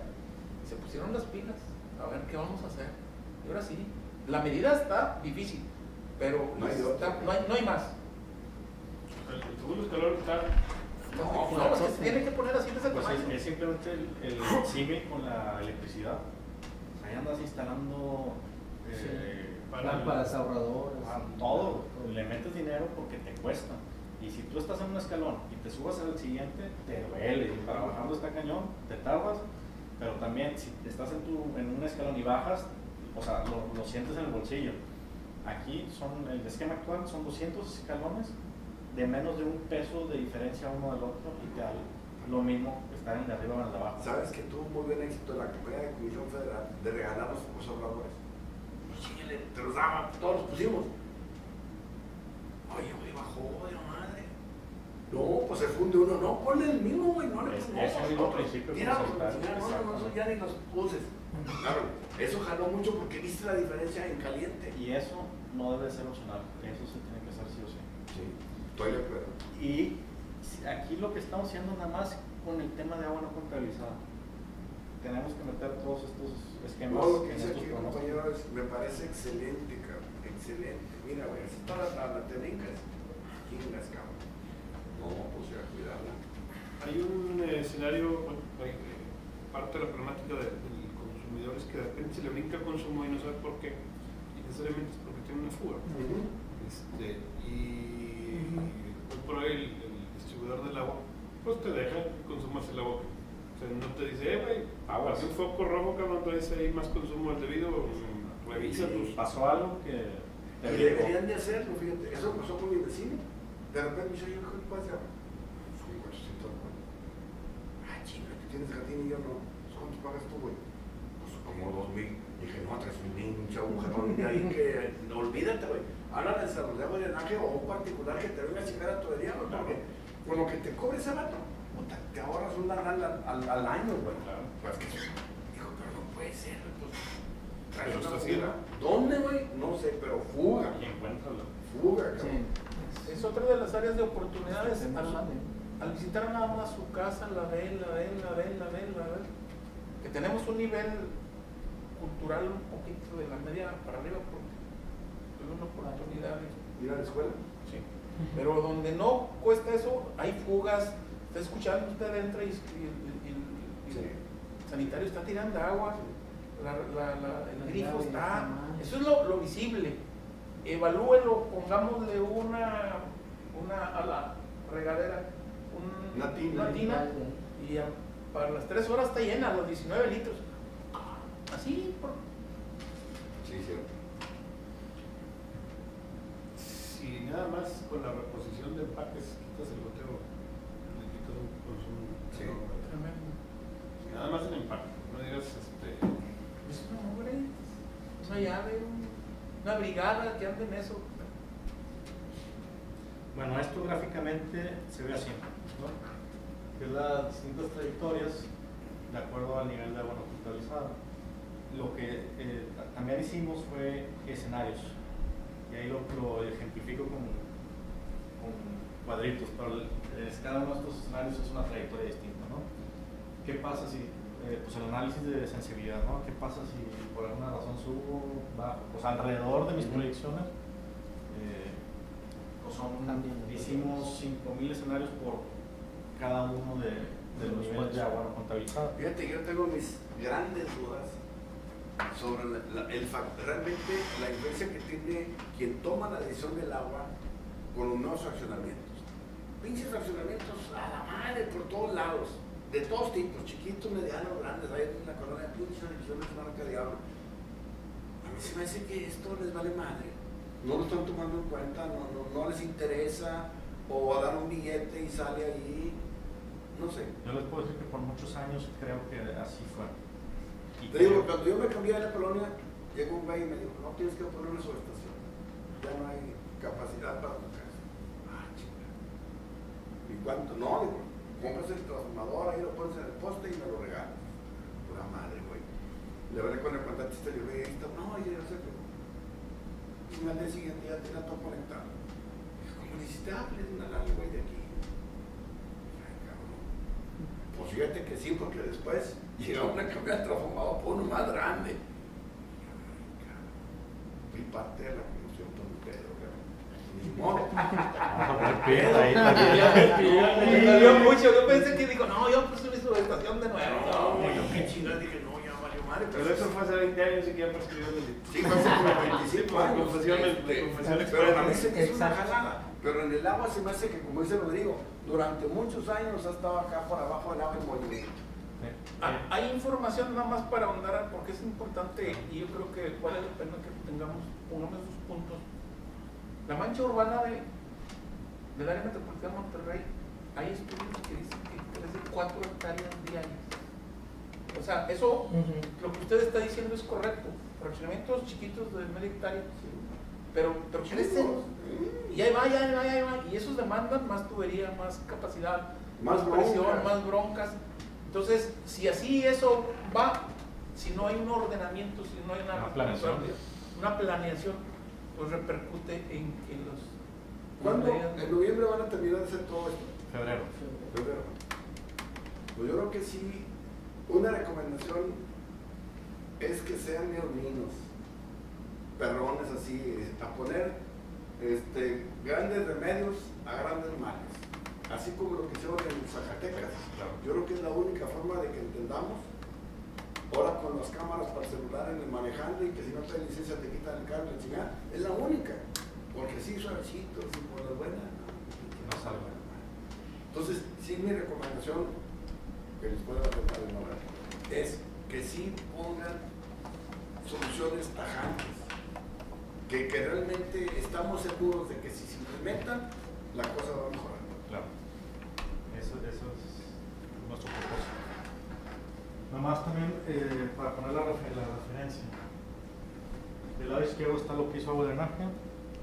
Se pusieron las pilas, a ver qué vamos a hacer. Y ahora sí, la medida está difícil, pero No hay otra. no hay más. El segundo escalón está. No, es que se tiene que poner así de ese Pues tamaño. es simplemente el símil con la electricidad. O sea, ahí andas instalando Lámparas ahorradoras. todo, le metes dinero porque te cuesta. Y si tú estás en un escalón y te subas al siguiente, te duele. Y para bajarlo está cañón, te tardas. Pero también, si estás en un escalón y bajas, o sea, lo sientes en el bolsillo. Aquí el esquema actual son 200 escalones de menos de $1 de diferencia uno del otro y te da lo mismo que estar en el de arriba o en el de abajo. ¿Sabes que tuvo muy buen éxito la campaña de Comisión Federal de regalar los focos ahorradores? Pues sí, te los daban, todos los pusimos. Oye, güey, bajó de la madre. No, pues se funde uno, no, ponle el mismo, güey, no le Es pongas. el mismo principio que Tíralos, nos está- no, eso ya ni los puse. Claro, eso jaló mucho porque viste la diferencia en caliente. Y eso no debe ser opcional, eso se tiene que hacer sí o sí. Sí, estoy de acuerdo. Y aquí lo que estamos haciendo nada más con el tema de agua no contabilizada. Tenemos que meter todos estos esquemas Todo lo que en dice estos aquí, pronósticos. compañero, me parece excelente, cabrón. Excelente. Mira, güey, así está la tenencas. Chingas, cabrón. No, pues ya, cuidarla. Hay un escenario, bueno, parte de la problemática del consumidor es que de repente se le brinca el consumo y no sabe por qué. Y necesariamente es porque tiene una fuga. Y hoy por hoy el distribuidor del agua, pues te deja que consumas el agua. O sea, no te dice, güey, Aguas. un foco rojo, cabrón, traes ahí más consumo al debido, revisa tus. Pasó algo que te Y brincó. deberían de hacerlo, fíjate. Eso pasó con mi vecino. De repente me dice, oye, ¿qué pasa? Son 400 güey. Ah, chinga, ¿qué tienes gatín? Y yo no. ¿Cuánto pagas tú, güey? Pues como 2,000. Dije, no, traes un pinche agujerón de ahí que no, olvídate, güey. Habla del salud de drenaje o un particular que te venga a chingar a tu herida, güey, porque con lo que te cobre ese vato, puta, te ahorras un lanal al año, güey. Claro. Pues que, dijo, pero no puede ser, güey, pues. Traes Pero una está fuga. haciendo. ¿Dónde, güey? No sé, pero fuga. Y encuéntralo. Fuga, cabrón. Es otra de las áreas de oportunidades. Tenemos- Al visitar nada más su casa, la ven. Que tenemos un nivel cultural un poquito de la media para arriba, porque es una oportunidad. Ir a la escuela. Sí. Pero donde no cuesta eso, hay fugas. Está escuchando, usted entra y Sí. sanitario está tirando agua, el grifo está, eso es lo visible. Evalúelo, pongámosle una a la regadera, una tina, y para las 3 horas está llena, los 19 litros. Así, Sí, cierto. Si nada más con la reposición de empaques quitas el goteo, le quitas un consumo. Sí. tremendo. Nada más el empaque, no digas Es un hombre, una llave, una brigada que anda en eso. Bueno, esto gráficamente se ve así, ¿no? Que es las distintas trayectorias de acuerdo al nivel de agua no potabilizada. Lo que también hicimos fue escenarios, y ahí lo ejemplifico con cuadritos, pero cada uno de estos escenarios es una trayectoria distinta, ¿no? ¿Qué pasa si, pues el análisis de sensibilidad, ¿no? ¿Qué pasa si por alguna razón subo, bajo? Pues alrededor de mis proyecciones, pues hicimos 5,000 escenarios por cada uno de los niveles de agua no contabilizada. Fíjate, yo tengo mis grandes dudas sobre realmente la influencia que tiene quien toma la decisión del agua con los nuevos fraccionamientos. Pinches fraccionamientos a la madre por todos lados, de todos tipos, chiquitos, medianos, grandes. Hay en la colonia de pinches ediciones marca diablo. A mí se me hace que esto les vale madre. No lo están tomando en cuenta, no les interesa, o a dar un billete y sale ahí, no sé. Yo les puedo decir que por muchos años creo que así fue. Y Te digo, cuando yo me cambié de la colonia, llegó un güey y me dijo, no tienes que poner una subestación, ya no hay capacidad para tu casa. Ah, chica. ¿Y cuánto? No, digo, compras el transformador, ahí lo pones en el poste y me lo regalas. Pura madre, güey. Le hablé con el contratista y le dije, no, ya no sé qué. Y al día siguiente ya tenía todo conectado. Como necesitaba, le di una lana, güey, de aquí. Ay, cabrón. Pues fíjate que sí, porque después llegaron a cambiar el transformador por uno más grande. Fui parte de la conmoción por un pedo, cabrón. Ni modo. Yo pensé que dijo, no, yo puse mi subestación de nuevo. No, yo qué chingada dije, no, ya valió madre. Pero eso fue hace 20 años y que ya prescribió el delito. Sí, fue hace como 25 años. Confesión Pero a mí se me hizo una jalada. Pero en el agua se me hace que, como dice Rodrigo, durante muchos años ha estado acá por abajo del agua en movimiento. Hay información nada más para ahondar, porque es importante y yo creo que vale la pena que pongamos esos puntos. La mancha urbana del área metropolitana de Monterrey, hay estudios que dicen que crece 4 hectáreas diarias. O sea, eso, lo que usted está diciendo es correcto. Fraccionamientos chiquitos de media hectárea, pero crecen. Y ahí va. Y esos demandan más tubería, más capacidad, más presión, más broncas. Entonces, si así eso va, si no hay un ordenamiento, si no hay una planeación, pues repercute en los... ¿Cuándo? ¿En noviembre van a terminar de hacer todo esto? Febrero. Pues yo creo que sí, una recomendación es que sean neoninos, perrones así, a poner grandes remedios a grandes males. Así como lo que hicieron en Zacatecas. Claro. Yo creo que es la única forma de que entendamos. Ahora con las cámaras para el celular en el manejando y que si no te licencia te quitan el carro, chingada. Es la única. Porque sí, suavecitos y por las buenas. No salga. Entonces, sí, mi recomendación que les pueda aportar el nombre es que sí pongan soluciones tajantes. Que realmente estamos seguros de que si se implementan, la cosa va a mejorar. Claro, eso es nuestro propósito. Nomás también para poner la referencia, del lado izquierdo está lo que hizo Agua y Drenaje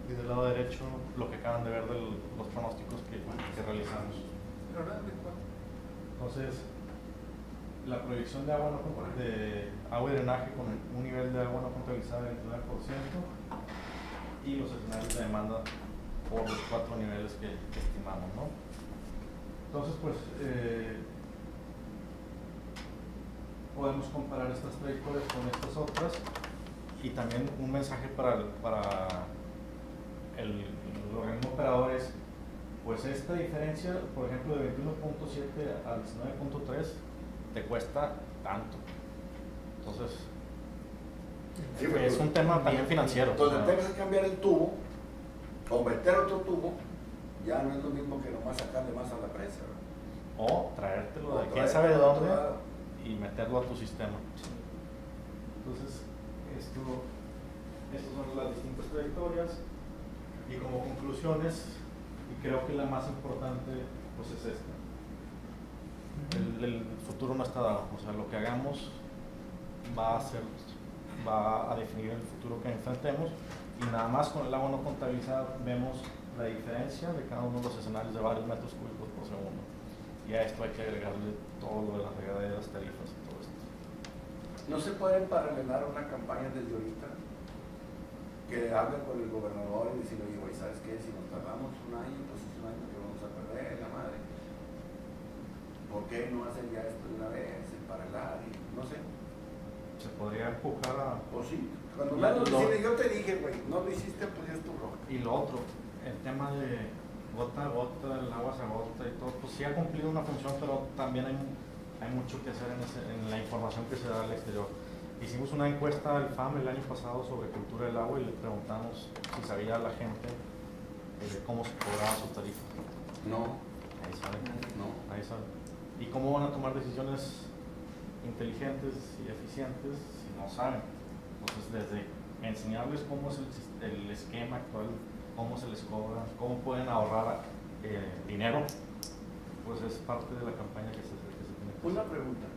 y del lado derecho lo que acaban de ver de los pronósticos que realizamos. Entonces, la proyección de agua y drenaje con un nivel de agua no contabilizada del 29% y los escenarios de demanda por los 4 niveles que estimamos, ¿no? Entonces, pues, podemos comparar estas trayectorias con estas otras y también un mensaje para el organismo operador es, pues esta diferencia, por ejemplo, de 21.7 al 19.3 te cuesta tanto. Entonces, Sí, es un tema también financiero. Entonces tengas que cambiar el tubo o meter otro tubo, ya no es lo mismo que nomás sacarle más a la presa, ¿verdad? O traértelo O de quién sabe de traértelo de dónde otro lado. y meterlo a tu sistema. Entonces, estas son las distintas trayectorias y como conclusiones, y creo que la más importante pues es esta. El futuro no está dado, o sea, lo que hagamos va a definir el futuro que enfrentemos, y nada más con el agua no contabilizada vemos la diferencia de cada uno de los escenarios de varios metros cúbicos por segundo, y a esto hay que agregarle todo lo de las regaderas, tarifas y todo esto. ¿No se puede paralelar una campaña desde ahorita? Que hable con el gobernador y decirle, oye, güey, ¿sabes qué? Si nos tardamos un año, pues es un año que vamos a perder, la madre. ¿Por qué no hacen ya esto de una vez, el paralelar? Y no sé. Se podría empujar a... O sí. Cuando Ya, menos lo- decirle, yo te dije, güey, no lo hiciste, pues ya es tu roca. Y lo otro, el tema de gota a gota, el agua se agota y todo, pues sí ha cumplido una función, pero también hay mucho que hacer en la información que se da al exterior. Hicimos una encuesta al FAM el año pasado sobre cultura del agua y le preguntamos si sabía la gente cómo se cobraba su tarifa. No, Ahí saben. no. Ahí saben. ¿Y cómo van a tomar decisiones inteligentes y eficientes si no saben? Entonces, desde enseñarles cómo es el esquema actual, cómo se les cobra, cómo pueden ahorrar dinero, pues es parte de la campaña que se tiene que hacer. Una pregunta.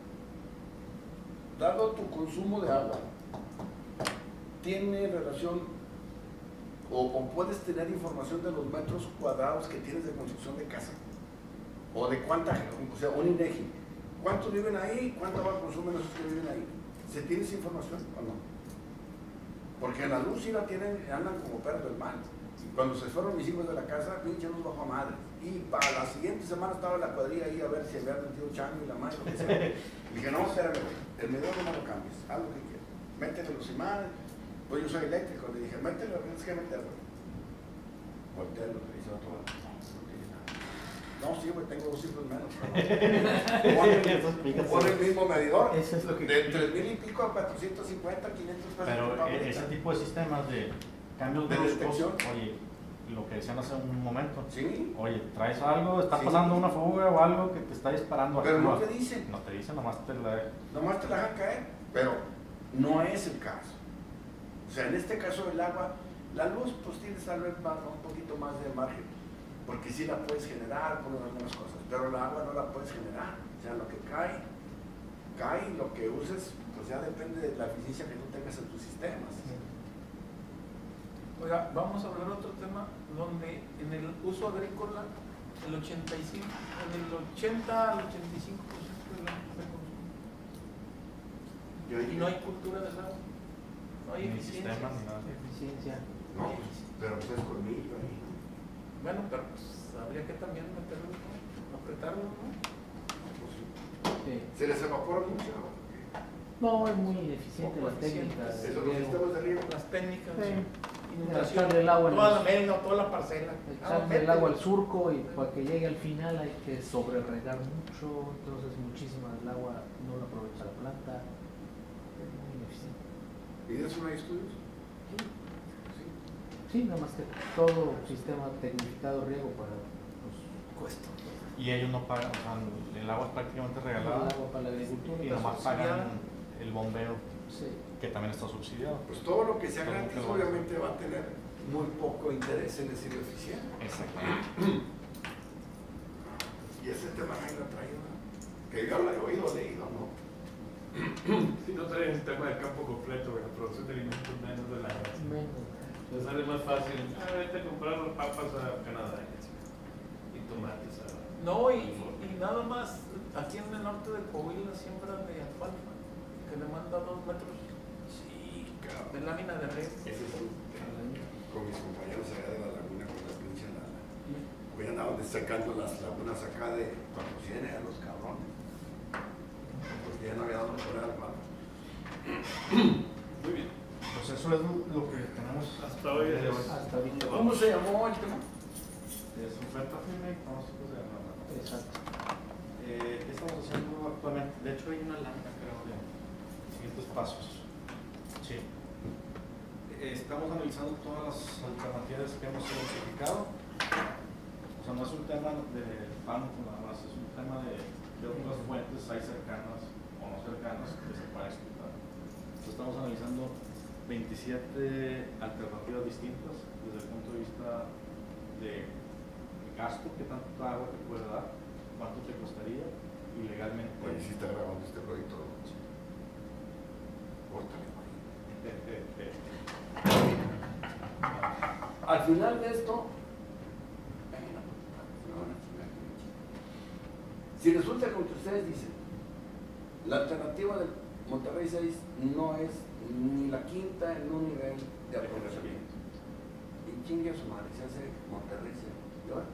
Dado tu consumo de agua, ¿tiene relación o puedes tener información de los metros cuadrados que tienes de construcción de casa? ¿O de cuánta, o sea, un INEGI? ¿Cuántos viven ahí? ¿Cuánto agua consumen esos que viven ahí? ¿Se tiene esa información o no? Porque en la luz sí la tienen, andan como perros del mal. Y cuando se fueron mis hijos de la casa, pinche luz bajo a madre. Y para la siguiente semana estaba la cuadrilla ahí a ver si había metido chango y la madre, lo que sea. Y dije, no, espérame, güey, el medidor no me lo cambies, haz lo que quieras. Métele los imanes, pues yo soy eléctrico, le dije, métele, tienes que meterlo. Voltealo, le hice otro lado. No, sí, güey, tengo 2 hijos menos. Pon el mismo medidor. Eso es lo que... De 3,000 y pico a 450, 500 pesos. Pero por fábrica. ese tipo de sistemas de cambios De bruscos, detección. oye, lo que decían hace un momento, Sí, oye, traes algo, está Sí. pasando una fuga o algo que te está disparando pero no actúa. te dicen. No te dicen, nomás te la... Nomás te la dejan caer, pero no es el caso. O sea, en este caso del agua, la luz pues tienes tal vez un poquito más de margen, porque sí la puedes generar por algunas cosas, pero el agua no la puedes generar. O sea, lo que cae y lo que uses, pues ya depende de la eficiencia que tú tengas en tus sistemas. Oiga, vamos a hablar de otro tema donde en el uso agrícola el 85, en el 80 al 85% del agua se consume. Y no hay cultura del agua, no hay Ni eficiencia. sistemas ni nada. Eficiencia. No, pero pues es colmillo ahí. Bueno, pero pues habría que también meterlo, ¿no? Apretarlo, ¿no? Pues, sí. Sí. Se les evapora mucho. No, es muy eficiente Poco la técnica. eficiente. de Esos riego. sistemas de riego. Las técnicas, Sí. inundación, Echarle el agua en toda los- la melga, toda la parcela. Echarle el agua al surco y para que llegue al final hay que sobreregar mucho, entonces muchísima del agua no la aprovecha la planta. Es muy ineficiente. ¿Y de eso no hay estudios? Sí. Sí. Sí, nada más que todo sistema tecnificado de riego para pues, Cuesta. Y ellos no pagan, o sea, el agua es prácticamente el regalada agua para la agricultura. y para nomás subsidiar. pagan el bombeo, Sí. que también está subsidiado. Pues todo lo que sea Todo lo gratis que va a obviamente va a tener muy poco interés en decir eficiente. Exactamente. Y ese tema nadie lo ha traído, ¿no? Que yo lo he oído, leído, ¿no? Si no traen el tema del campo completo, la producción de alimentos menos de la grasa. Menos. Entonces sale más fácil, vete a comprar papas a Canadá y tomates a... No, y nada más, aquí en el norte de Coahuila siembran de alfalfa, que demanda 2 metros Sí, de cabrón. lámina de red. Ese es un tema. Con mis compañeros allá de la laguna con la pinche lana. Hoy andaban sacando las lagunas acá de cuando vienen a los cabrones. Porque ya no había dado por el alfalfa. Muy bien. Pues eso es lo que tenemos Hasta hoy el día de es- Hasta ahorita. ¿Cómo se llamó el tema? Es oferta firme y pronósticos de la Exacto. ¿Qué estamos haciendo actualmente? De hecho, hay una lámina, creo, de siguientes pasos. Sí. Estamos analizando todas las alternativas que hemos identificado. O sea, no es un tema de pánico nada más, es un tema de otras fuentes hay cercanas o no cercanas que se puedan explotar. Entonces, estamos analizando 27 alternativas distintas desde el punto de vista de gasto, qué tanta agua te puede dar, cuánto te costaría y legalmente. Oye, si está grabando este proyecto, ¿no? Sí. Córtale, güey. Al final de esto, si resulta como que ustedes dicen, la alternativa del Monterrey 6 no es ni la quinta en un nivel de aprovechamiento. Y chingue a su madre, se hace Monterrey 6. ¿Y ahora?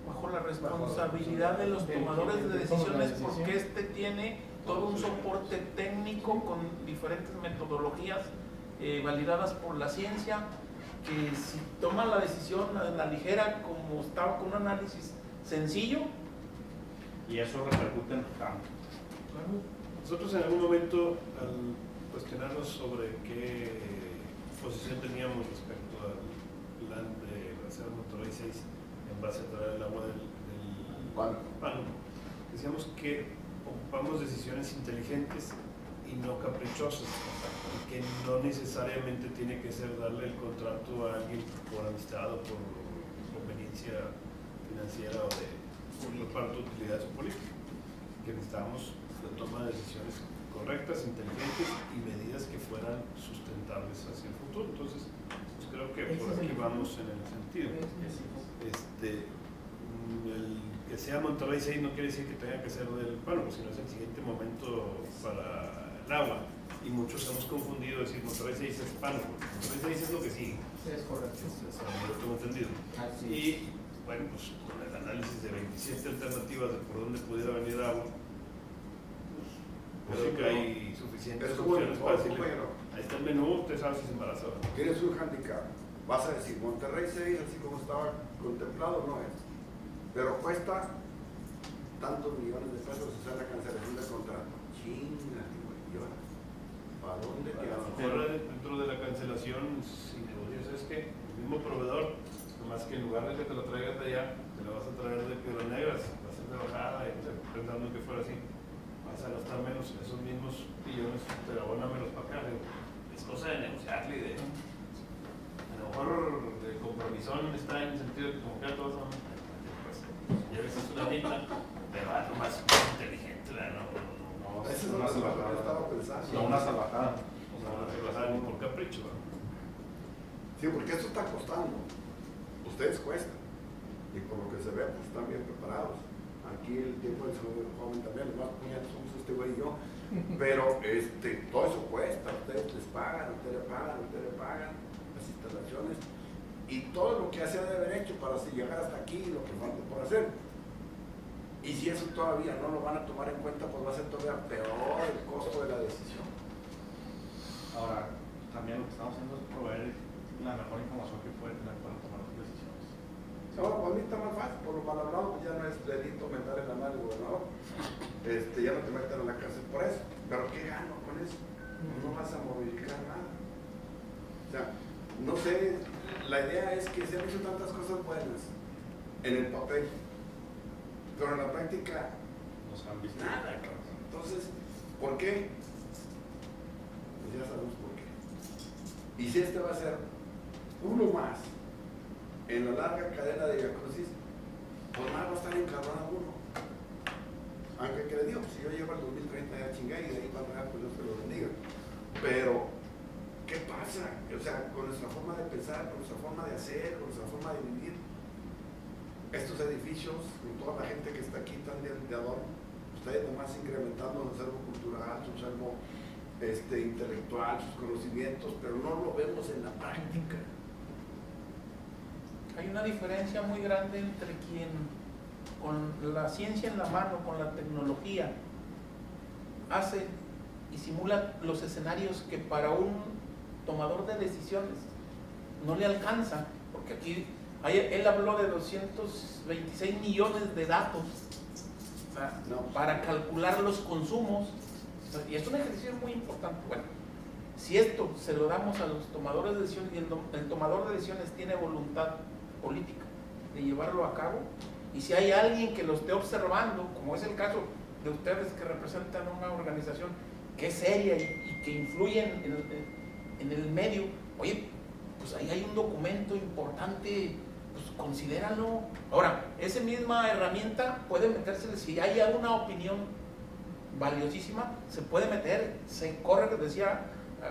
Bajo la responsabilidad de los tomadores de decisiones, porque este tiene todo un soporte técnico con diferentes metodologías validadas por la ciencia, que si toma la decisión a la ligera, como estaba con un análisis sencillo, Y eso repercute en tu campo. Nosotros en algún momento, al cuestionarnos sobre qué posición teníamos respecto al plan de hacer Monterrey 6 en base a traer el agua del Pánuco, decíamos que ocupamos decisiones inteligentes y no caprichosas, y que no necesariamente tiene que ser darle el contrato a alguien por amistad o por conveniencia financiera o por parte de utilidades o políticas, que necesitábamos la toma de decisiones correctas, inteligentes y medidas que fueran sustentables hacia el futuro. Entonces, pues creo que por aquí vamos en el sentido. El que sea Monterrey 6 no quiere decir que tenga que ser del Pánuco, sino es el siguiente momento para el agua. Y muchos hemos confundido decir Monterrey 6 es Pánuco. Monterrey 6 es lo que sigue. Sí, es correcto. Es lo tengo entendido. Así Y bueno, pues con el análisis de 27 alternativas de por dónde pudiera venir agua, creo que hay suficientes opciones para decirle. Ahí está el menú, usted sabe si se embaraza. Tienes un handicap. Vas a decir, Monterrey 6, así como estaba contemplado, no es. Pero cuesta tantos millones de pesos hacer la cancelación del contrato. Chinga, güey. ¿Y ahora? ¿Para dónde A quedamos? lo mejor dentro de la cancelación, si negocias es que el mismo proveedor, nomás que en lugar de que te lo traigas de allá, te lo vas a traer de Piedras Negras, va a ser de bajada, y pensando que fuera así, vas a gastar menos, esos mismos billones, pero abónamelos para acá. Digo, es cosa de negociarle y de. A lo mejor de compromisón está en el sentido de que como que todos son. Pues, ya ves, es una mitad, pero algo más inteligente, no. Esa es Una lo que salvajada. yo estaba pensando. No, una salvajada. No se basar ni por capricho, ¿no? Sí, porque esto está costando. Ustedes cuestan. Y por lo que se ve, pues están bien preparados. Aquí el tiempo del joven también, los más puñetos somos este güey y yo. Pero todo eso cuesta. Ustedes les pagan, ustedes le pagan las instalaciones. Y todo lo que se ha de haber hecho para llegar hasta aquí, lo que falta por hacer. Y si eso todavía no lo van a tomar en cuenta, pues va a ser todavía peor el costo de la decisión. Ahora, también lo que estamos haciendo es proveer la mejor información que puede tener para tomar las decisiones. Ahora, para mí está más fácil, por lo mal hablado, pues ya no es delito mentar en la mano del gobernador. Ya no te meten en la cárcel por eso. Pero ¿qué gano con eso? No vas a modificar nada. O sea, no sé, la idea es que se han hecho tantas cosas buenas en el papel, pero en la práctica Nos han visto. nada, cabrón. Entonces, ¿por qué? Pues ya sabemos por qué. Y si este va a ser uno más en la larga cadena de Viacrucis, pues más va a estar encabronado uno. Aunque que le digo, si yo llego al 2030 ya chingué y de ahí para atrás, pues Dios te lo bendiga. Pero, ¿qué pasa? O sea, con nuestra forma de pensar, con nuestra forma de hacer, con nuestra forma de vivir, estos edificios, con toda la gente que está aquí tan de adorno, ustedes nomás incrementando su acervo cultural, su acervo intelectual, sus conocimientos, pero no lo vemos en la práctica. hay una diferencia muy grande entre quien con la ciencia en la mano, con la tecnología, hace y simula los escenarios que para un tomador de decisiones no le alcanza, porque aquí Él habló de 226 millones de datos, o sea, para calcular los consumos, y es un ejercicio muy importante. Bueno, si esto se lo damos a los tomadores de decisiones y el tomador de decisiones tiene voluntad política de llevarlo a cabo, y si hay alguien que lo esté observando, como es el caso de ustedes que representan una organización que es seria y que influye en el medio, oye, pues ahí hay un documento importante, pues considéralo. Ahora, esa misma herramienta puede meterse, si hay alguna opinión valiosísima, se puede meter, se corre, decía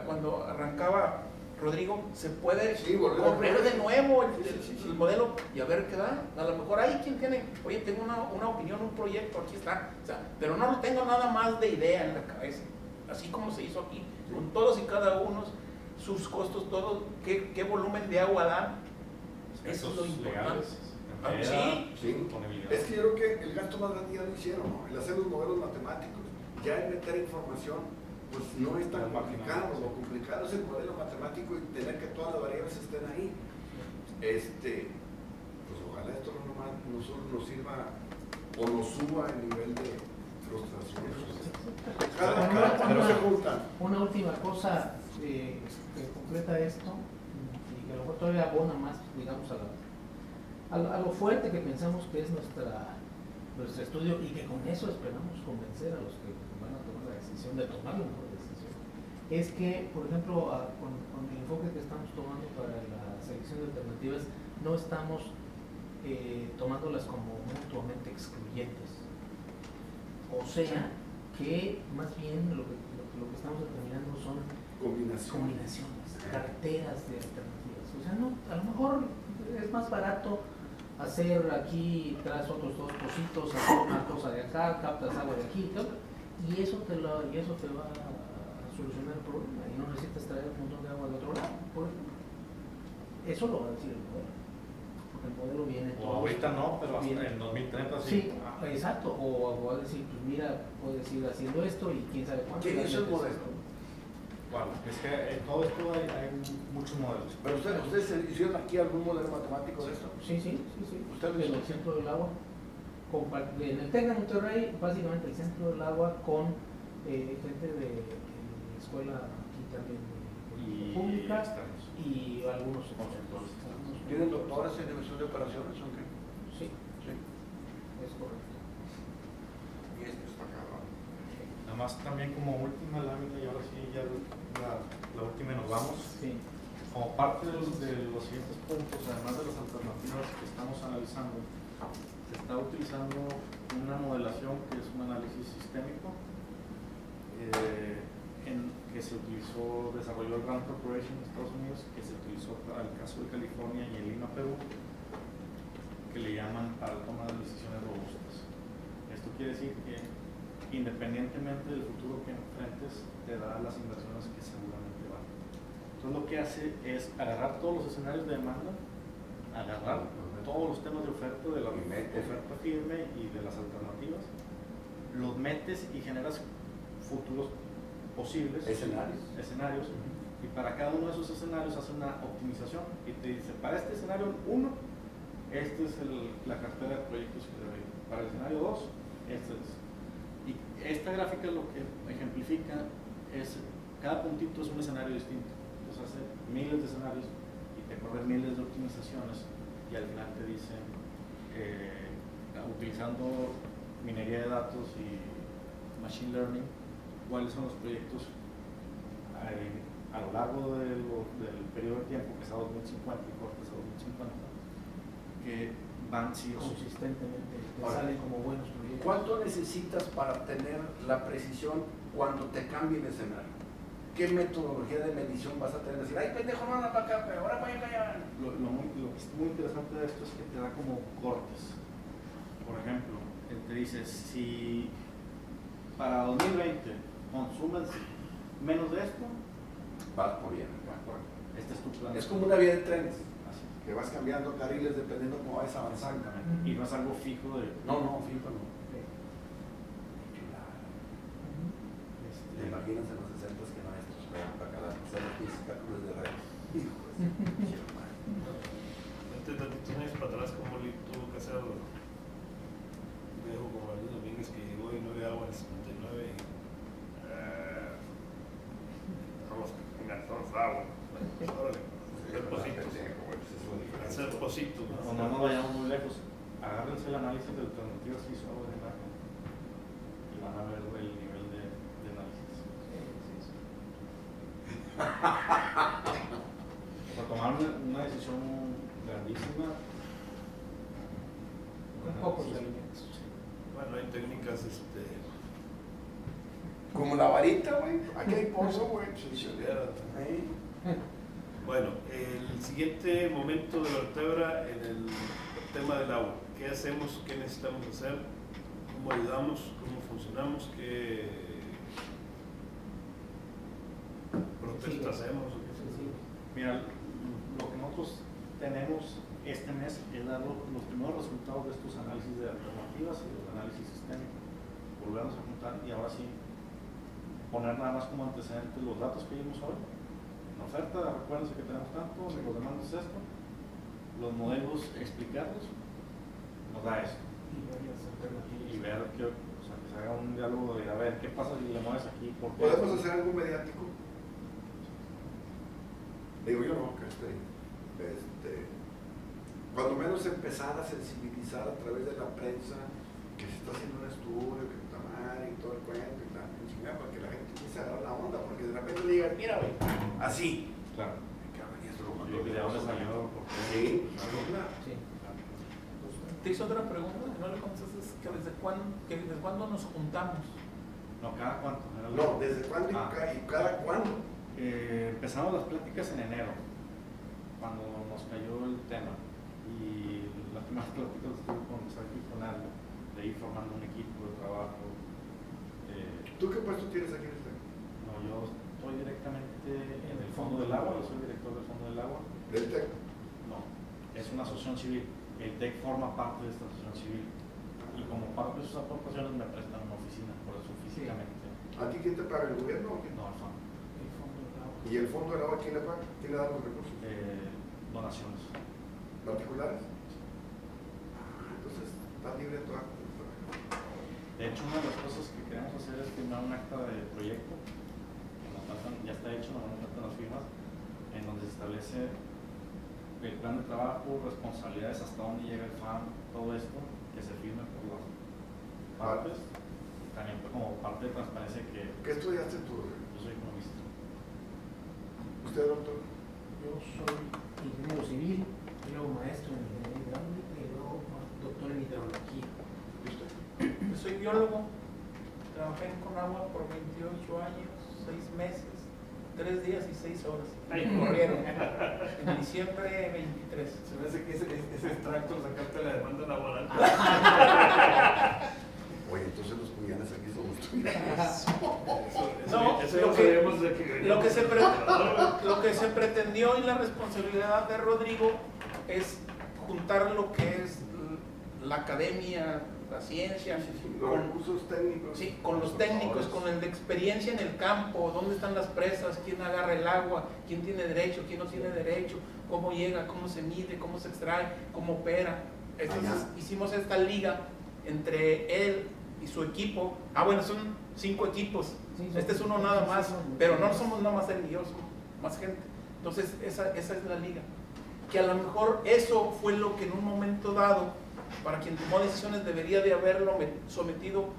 cuando arrancaba Rodrigo, se puede correr de nuevo el modelo y a ver qué da. A lo mejor hay quien tiene, oye, tengo una opinión, un proyecto, aquí está, o sea, pero no lo tengo nada más de idea en la cabeza, así como se hizo aquí, con todos y cada uno, sus costos, todo, qué volumen de agua dan. Eso es lo importante. Sí. Es que yo creo que el gasto más grande ya lo hicieron, ¿no? El hacer los modelos matemáticos, ya el meter información, pues no es tan complicado. Lo complicado es el modelo matemático y tener que todas las variables estén ahí. Pues ojalá esto no solo nos sirva o nos suba el nivel de frustración. Pero se juntan. Una última cosa que completa esto, y que a lo mejor todavía abona más, digamos, a lo fuerte que pensamos que es nuestro estudio, y que con eso esperamos convencer a los que van a tomar la decisión de tomar la mejor decisión, es que, por ejemplo, con el enfoque que estamos tomando para la selección de alternativas, no estamos tomándolas como mutuamente excluyentes. O sea, que más bien lo que estamos determinando son combinaciones, carteras de alternativas. O sea, no, a lo mejor es más barato hacer aquí, traes otros dos cositos, hacer una cosa de acá, captas agua de aquí, y eso te va a solucionar el problema, y no necesitas traer un montón de agua de otro lado, por ejemplo. Eso lo va a decir el modelo, porque el modelo viene todo. O ahorita no, pero hasta en 2030 sí. Sí, exacto, o va a decir, pues mira, puedes ir haciendo esto y quién sabe cuánto. ¿Quién hizo el modelo? Bueno, es que en todo esto hay muchos modelos. ¿Pero ustedes hicieron aquí algún modelo matemático de esto? Sí. ¿Ustedes El centro del agua. En el TEC de Monterrey, básicamente el centro del agua con gente de la escuela aquí también pública y algunos consultores. ¿Tienen doctores en división de operaciones o qué? Sí, es correcto. Y esto está cabrón. Nada más también como última lámina, y ahora sí ya la última y nos vamos. Sí. Como parte de los siguientes puntos, además de las alternativas que estamos analizando, se está utilizando una modelación que es un análisis sistémico que se desarrolló el Rand Corporation de Estados Unidos, que se utilizó para el caso de California y el Lima, Perú, que le llaman para tomar decisiones robustas. Esto quiere decir que independientemente del futuro que enfrentes, te da las inversiones que seguramente van. Entonces lo que hace es agarrar todos los escenarios de demanda, agarrar todos los temas de oferta, de la oferta firme y de las alternativas, los metes y generas futuros posibles escenarios, y para cada uno de esos escenarios hace una optimización y te dice, para este escenario 1, esta es la cartera de proyectos que debe ir. Para el escenario 2, este es. Y esta gráfica lo que ejemplifica es, cada puntito es un escenario distinto. Entonces hace miles de escenarios y te corre miles de optimizaciones, y al final te dicen, utilizando minería de datos y machine learning, cuáles son los proyectos a lo largo del periodo de tiempo, que es a 2050 y cortes a 2050, que van consistentemente, te salen como buenos proyectos. ¿Cuánto necesitas para tener la precisión cuando te cambie el escenario? ¿Qué metodología de medición vas a tener? Decir, ay, pendejo, no anda para acá, pero ahora para allá. Lo que es muy interesante de esto es que te da como cortes. Por ejemplo, te dice, si para 2020 consumes menos de esto, vas por bien. Este es tu plan. Es como una vía de trenes, que vas cambiando carriles dependiendo cómo vas avanzando. Y no es algo fijo de... No, fijo no. ¿Te imaginas en los 60 que maestros vean para cada hacer física, cálculos de red? Hijo de 59 y vamos a gastamos agua. Órale, hacer pocitos. Hacer pocitos. O no nos vayamos muy lejos. Agárrense el análisis de alternativas que hizo de imagen y van a ver el nivel de análisis. Para tomar una decisión grandísima, Con pocos elementos. Bueno, hay técnicas Como la varita, güey. Aquí hay pozo, güey. chileras. Ahí. Bueno, el siguiente momento de la vertebra en el tema del agua. ¿Qué hacemos? ¿Qué necesitamos hacer? ¿Cómo ayudamos? ¿Cómo funcionamos? ¿Qué protesta hacemos? mira, lo que nosotros tenemos este mes es dar los primeros resultados de estos análisis de alternativas y del análisis sistémico. Volvernos a juntar y ahora sí poner nada más como antecedentes los datos que vimos hoy. La oferta, recuérdense que tenemos tanto, los demás es esto, los modelos explicarlos, nos da esto. Y ver que, o sea, que se haga un diálogo de a ver qué pasa si le mueves aquí, por qué. ¿Podemos hacer algo mediático? Digo yo no, que cuando menos empezar a sensibilizar a través de la prensa que se está haciendo un estudio, que está mal y todo el cuento y tal, para que la gente empiece a agarrar la onda, porque de repente le digan, mira, güey, así. Claro. Cabrón, y esto lo mandó. ¿Y de dónde salió? ¿Por qué? Sí, claro. Sí. Te hizo otra pregunta que no le contestas, es que desde cuándo nos juntamos. No, cada cuánto. No, ¿desde cuándo y cada cuándo? Empezamos las pláticas en enero, cuando nos cayó el tema. Y las primeras pláticas estuve con algo, de ir formando un equipo de trabajo. ¿Tú qué puesto tienes aquí en este? No, yo estoy directamente en el Fondo del Agua, yo soy director del Fondo del Agua. ¿Del TEC? No, es una asociación civil. El TEC forma parte de esta asociación civil. Y como parte de sus aportaciones me prestan una oficina, por eso físicamente. ¿A ti quién te paga? ¿El gobierno o quién? No, al fondo. ¿Y el fondo del agua quién le paga? ¿Quién le da los recursos? Donaciones. ¿Particulares? Entonces, está libre toda. De hecho, una de las cosas que queremos hacer es firmar un acta de proyecto, que nos faltan, ya está hecho, nos faltan las firmas, en donde se establece el plan de trabajo, responsabilidades, hasta dónde llega el FAM, todo esto, que se firme por las partes, también como parte de transparencia que ¿Qué estudiaste tú? yo soy economista. ¿Usted, doctor? Yo soy ingeniero civil, y luego maestro en ingeniería hidráulica y luego doctor en hidrología. ¿Y usted? Yo soy biólogo, trabajé en Conagua por 28 años, 6 meses, 3 días y 6 horas. Me corrieron en diciembre 23. Se me hace que ese extracto sacarte la demanda laboral. Oye, entonces los cuyanes aquí somos tuyos. No, eso ya sabemos de que lo que se pretendió y la responsabilidad de Rodrigo es juntar lo que es la academia, la ciencia, Los recursos técnicos. sí, con los técnicos, con el de experiencia en el campo, dónde están las presas, quién agarra el agua, quién tiene derecho, quién no tiene derecho, cómo llega, cómo se mide, cómo se extrae, cómo opera. Entonces hicimos esta liga entre él y su equipo. Bueno, son 5 equipos. Sí, Este es uno nada más, pero no somos nada más él y yo, somos más gente. Entonces esa es la liga. Que a lo mejor eso fue lo que en un momento dado, para quien tomó decisiones, debería de haberlo sometido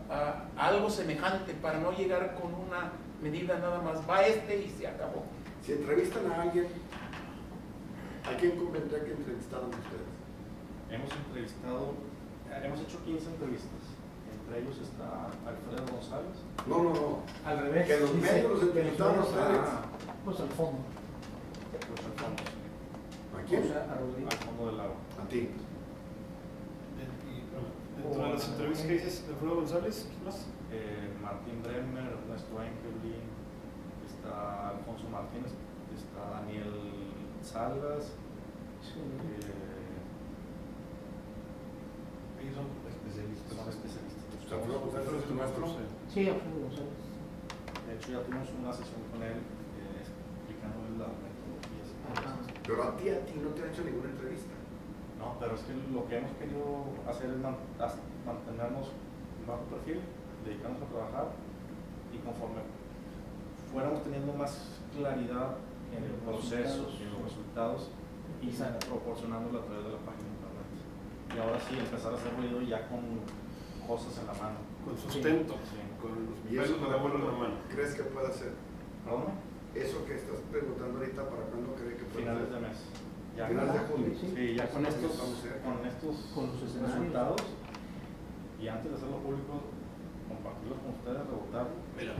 a algo semejante para no llegar con una medida nada más. Va y se acabó. Si entrevistan a alguien, ¿a quién convendría que entrevistaran ustedes? Hemos hecho 15 entrevistas. Entre ellos está Alfredo González. No. Al revés. Que los dice medios los que entrevistaron a los medios- ustedes. Pues al fondo. Los Alfonso, ¿A quién? O sea, a Rodrigo. al Fondo del Agua. A ti. Dentro de las entrevistas que dices, Alfredo González, ¿qué más? Martín Bremer, Ernesto Engelin, está Alfonso Martínez, está Daniel Salas. Ellos son especialistas. Son especialistas. Alfredo González es tu maestro. Sí, Alfredo González. De hecho, ya tuvimos una sesión con él explicándole las metodologías. Pero a ti no te han hecho ninguna entrevista. No, pero es que lo que hemos querido hacer es mantenernos bajo perfil dedicarnos a trabajar y conforme fuéramos teniendo más claridad en el proceso y en los resultados, y proporcionándolo a través de la página de internet. Y ahora sí, empezar a hacer ruido ya con cosas en la mano. Con sustento, Sí. con los ¿Y eso pelos de la bola en la mano. crees que pueda ser? ¿Perdón? Eso que estás preguntando ahorita, ¿para cuándo cree que pueda Finales ser? de mes. Ya Finales de junio. Sí, ya con estos, Estamos cerca. Con los escenarios. resultados, y antes de hacerlo público, compartirlos con ustedes, rebotarlo. Mira,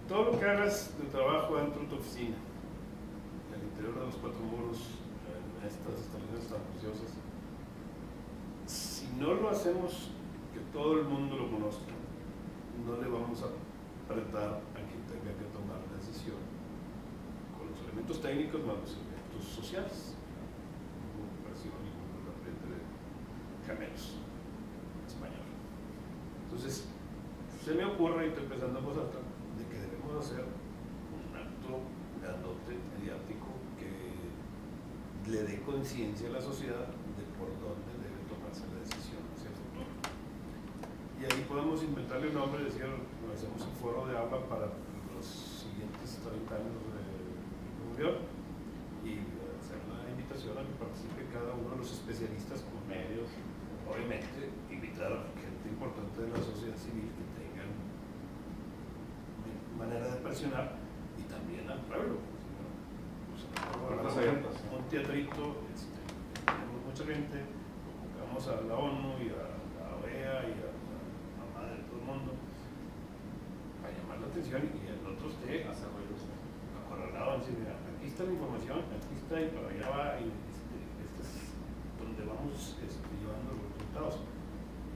todo lo que hagas de trabajo dentro de tu oficina, en el interior de los cuatro muros, en estas instalaciones tan preciosas, si no lo hacemos que todo el mundo lo conozca, no le vamos a apretar a quien tenga que tomar la decisión con los elementos técnicos más los elementos sociales, como presión y como la frente de camelos español. Entonces, se me ocurre, y estoy pensando en voz alta, de que debemos hacer un acto grandote mediático que le dé conciencia a la sociedad de por dónde debe tomarse la decisión hacia el futuro. Y ahí podemos inventarle un nombre, decir, hacemos un foro de habla para los siguientes 30 años de reunión y hacer la invitación a que participe cada uno de los especialistas como medios. Obviamente, invitar a gente importante de la sociedad civil que tengan manera de presionar, y también al pueblo. Puertas abiertas. Un teatrito, tenemos mucha gente, convocamos a la ONU y a la OEA y a la madre de todo el mundo para llamar la atención, y el otro esté acorralado en decir, mira, aquí está la información, aquí está y para allá va, y este es donde vamos llevando los resultados.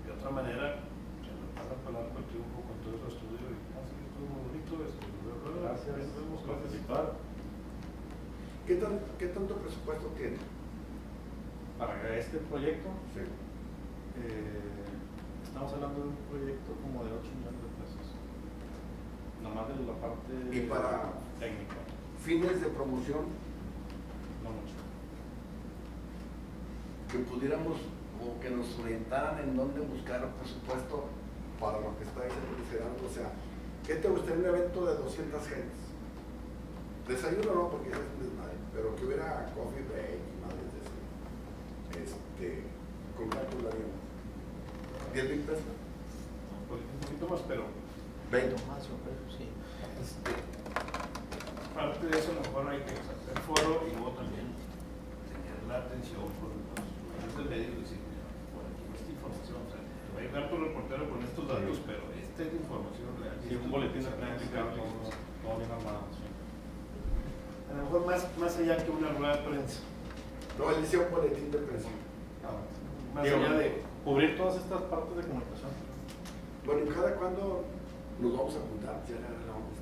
De otra manera, se nos pasa por el arco el triunfo con todo ese estudio y así que estuvo muy bonito, Gracias. vemos Participar. ¿Qué tanto presupuesto tiene? Para este proyecto, Sí. estamos hablando de un proyecto como de 8 millones de pesos. Nomás de la parte ¿Y para técnica, fines de promoción no mucho. que pudiéramos o que nos orientaran en dónde buscar presupuesto para lo que está diciendo Luis Gerardo? O sea, ¿qué te gustaría un evento de 200 gentes? Desayuno no, porque ya es un desmadre, pero que hubiera coffee break y madres de eso. ¿Con cuánto lo haríamos? ¿10,000 pesos? un poquito más, pero 20. Más o menos, sí. parte de eso a lo mejor hay que hacer foro y luego también tener la atención por los medios del medio y decir, mira, por aquí esta información, o sea, te va a llegar tu reportero con estos datos, pero esta es la información real. Sí, un boletín de prensa, todo bien armado. Sí. A lo mejor más allá que una rueda de prensa. No, él decía un boletín de prensa. Más Digo, allá de cubrir todas estas partes de comunicación. Bueno, ¿y cada cuándo nos vamos a juntar? Ya le arreglamos.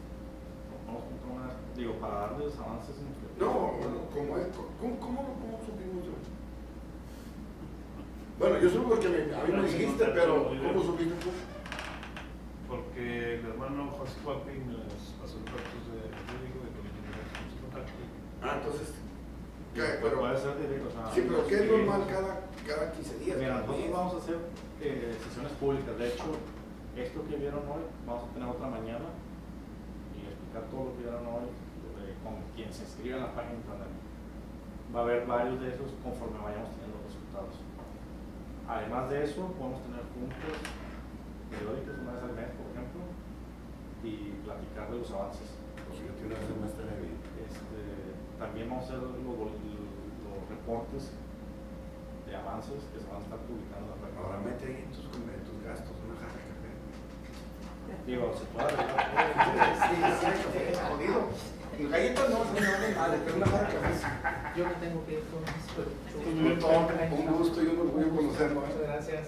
Vamos a encontrar una, digo, para darles avances en No, ¿cómo supimos yo? Bueno, yo supe porque a mí me dijiste, pero ¿cómo supiste tú? porque el hermano José Joaquín nos pasó los datos de Rodrigo de que le contacto. Ah, entonces, ¿qué? Pero puede ser directo, o sea, Sí, pero ¿qué es normal cada 15 días? Mira, cada nosotros mes? vamos a hacer sesiones públicas. De hecho, esto que vieron hoy, vamos a tener otra mañana y explicar todo lo que vieron hoy con quien se inscribe en la página de internet. Va a haber varios de esos conforme vayamos teniendo resultados. Además de eso, podemos tener juntas periódicas una vez al mes, por ejemplo, y platicar de los avances. Pues yo quiero hacer más bien. También vamos a hacer los reportes de avances que se van a estar publicando en la página. Ahora mete ahí en tus gastos una jarra de café. Digo, se puede arreglar. Sí, jodido. En galletas no vale madre, pero una jarra de café. Yo me tengo que ir con esto. Un gusto y un orgullo conocerlo. Muchas gracias.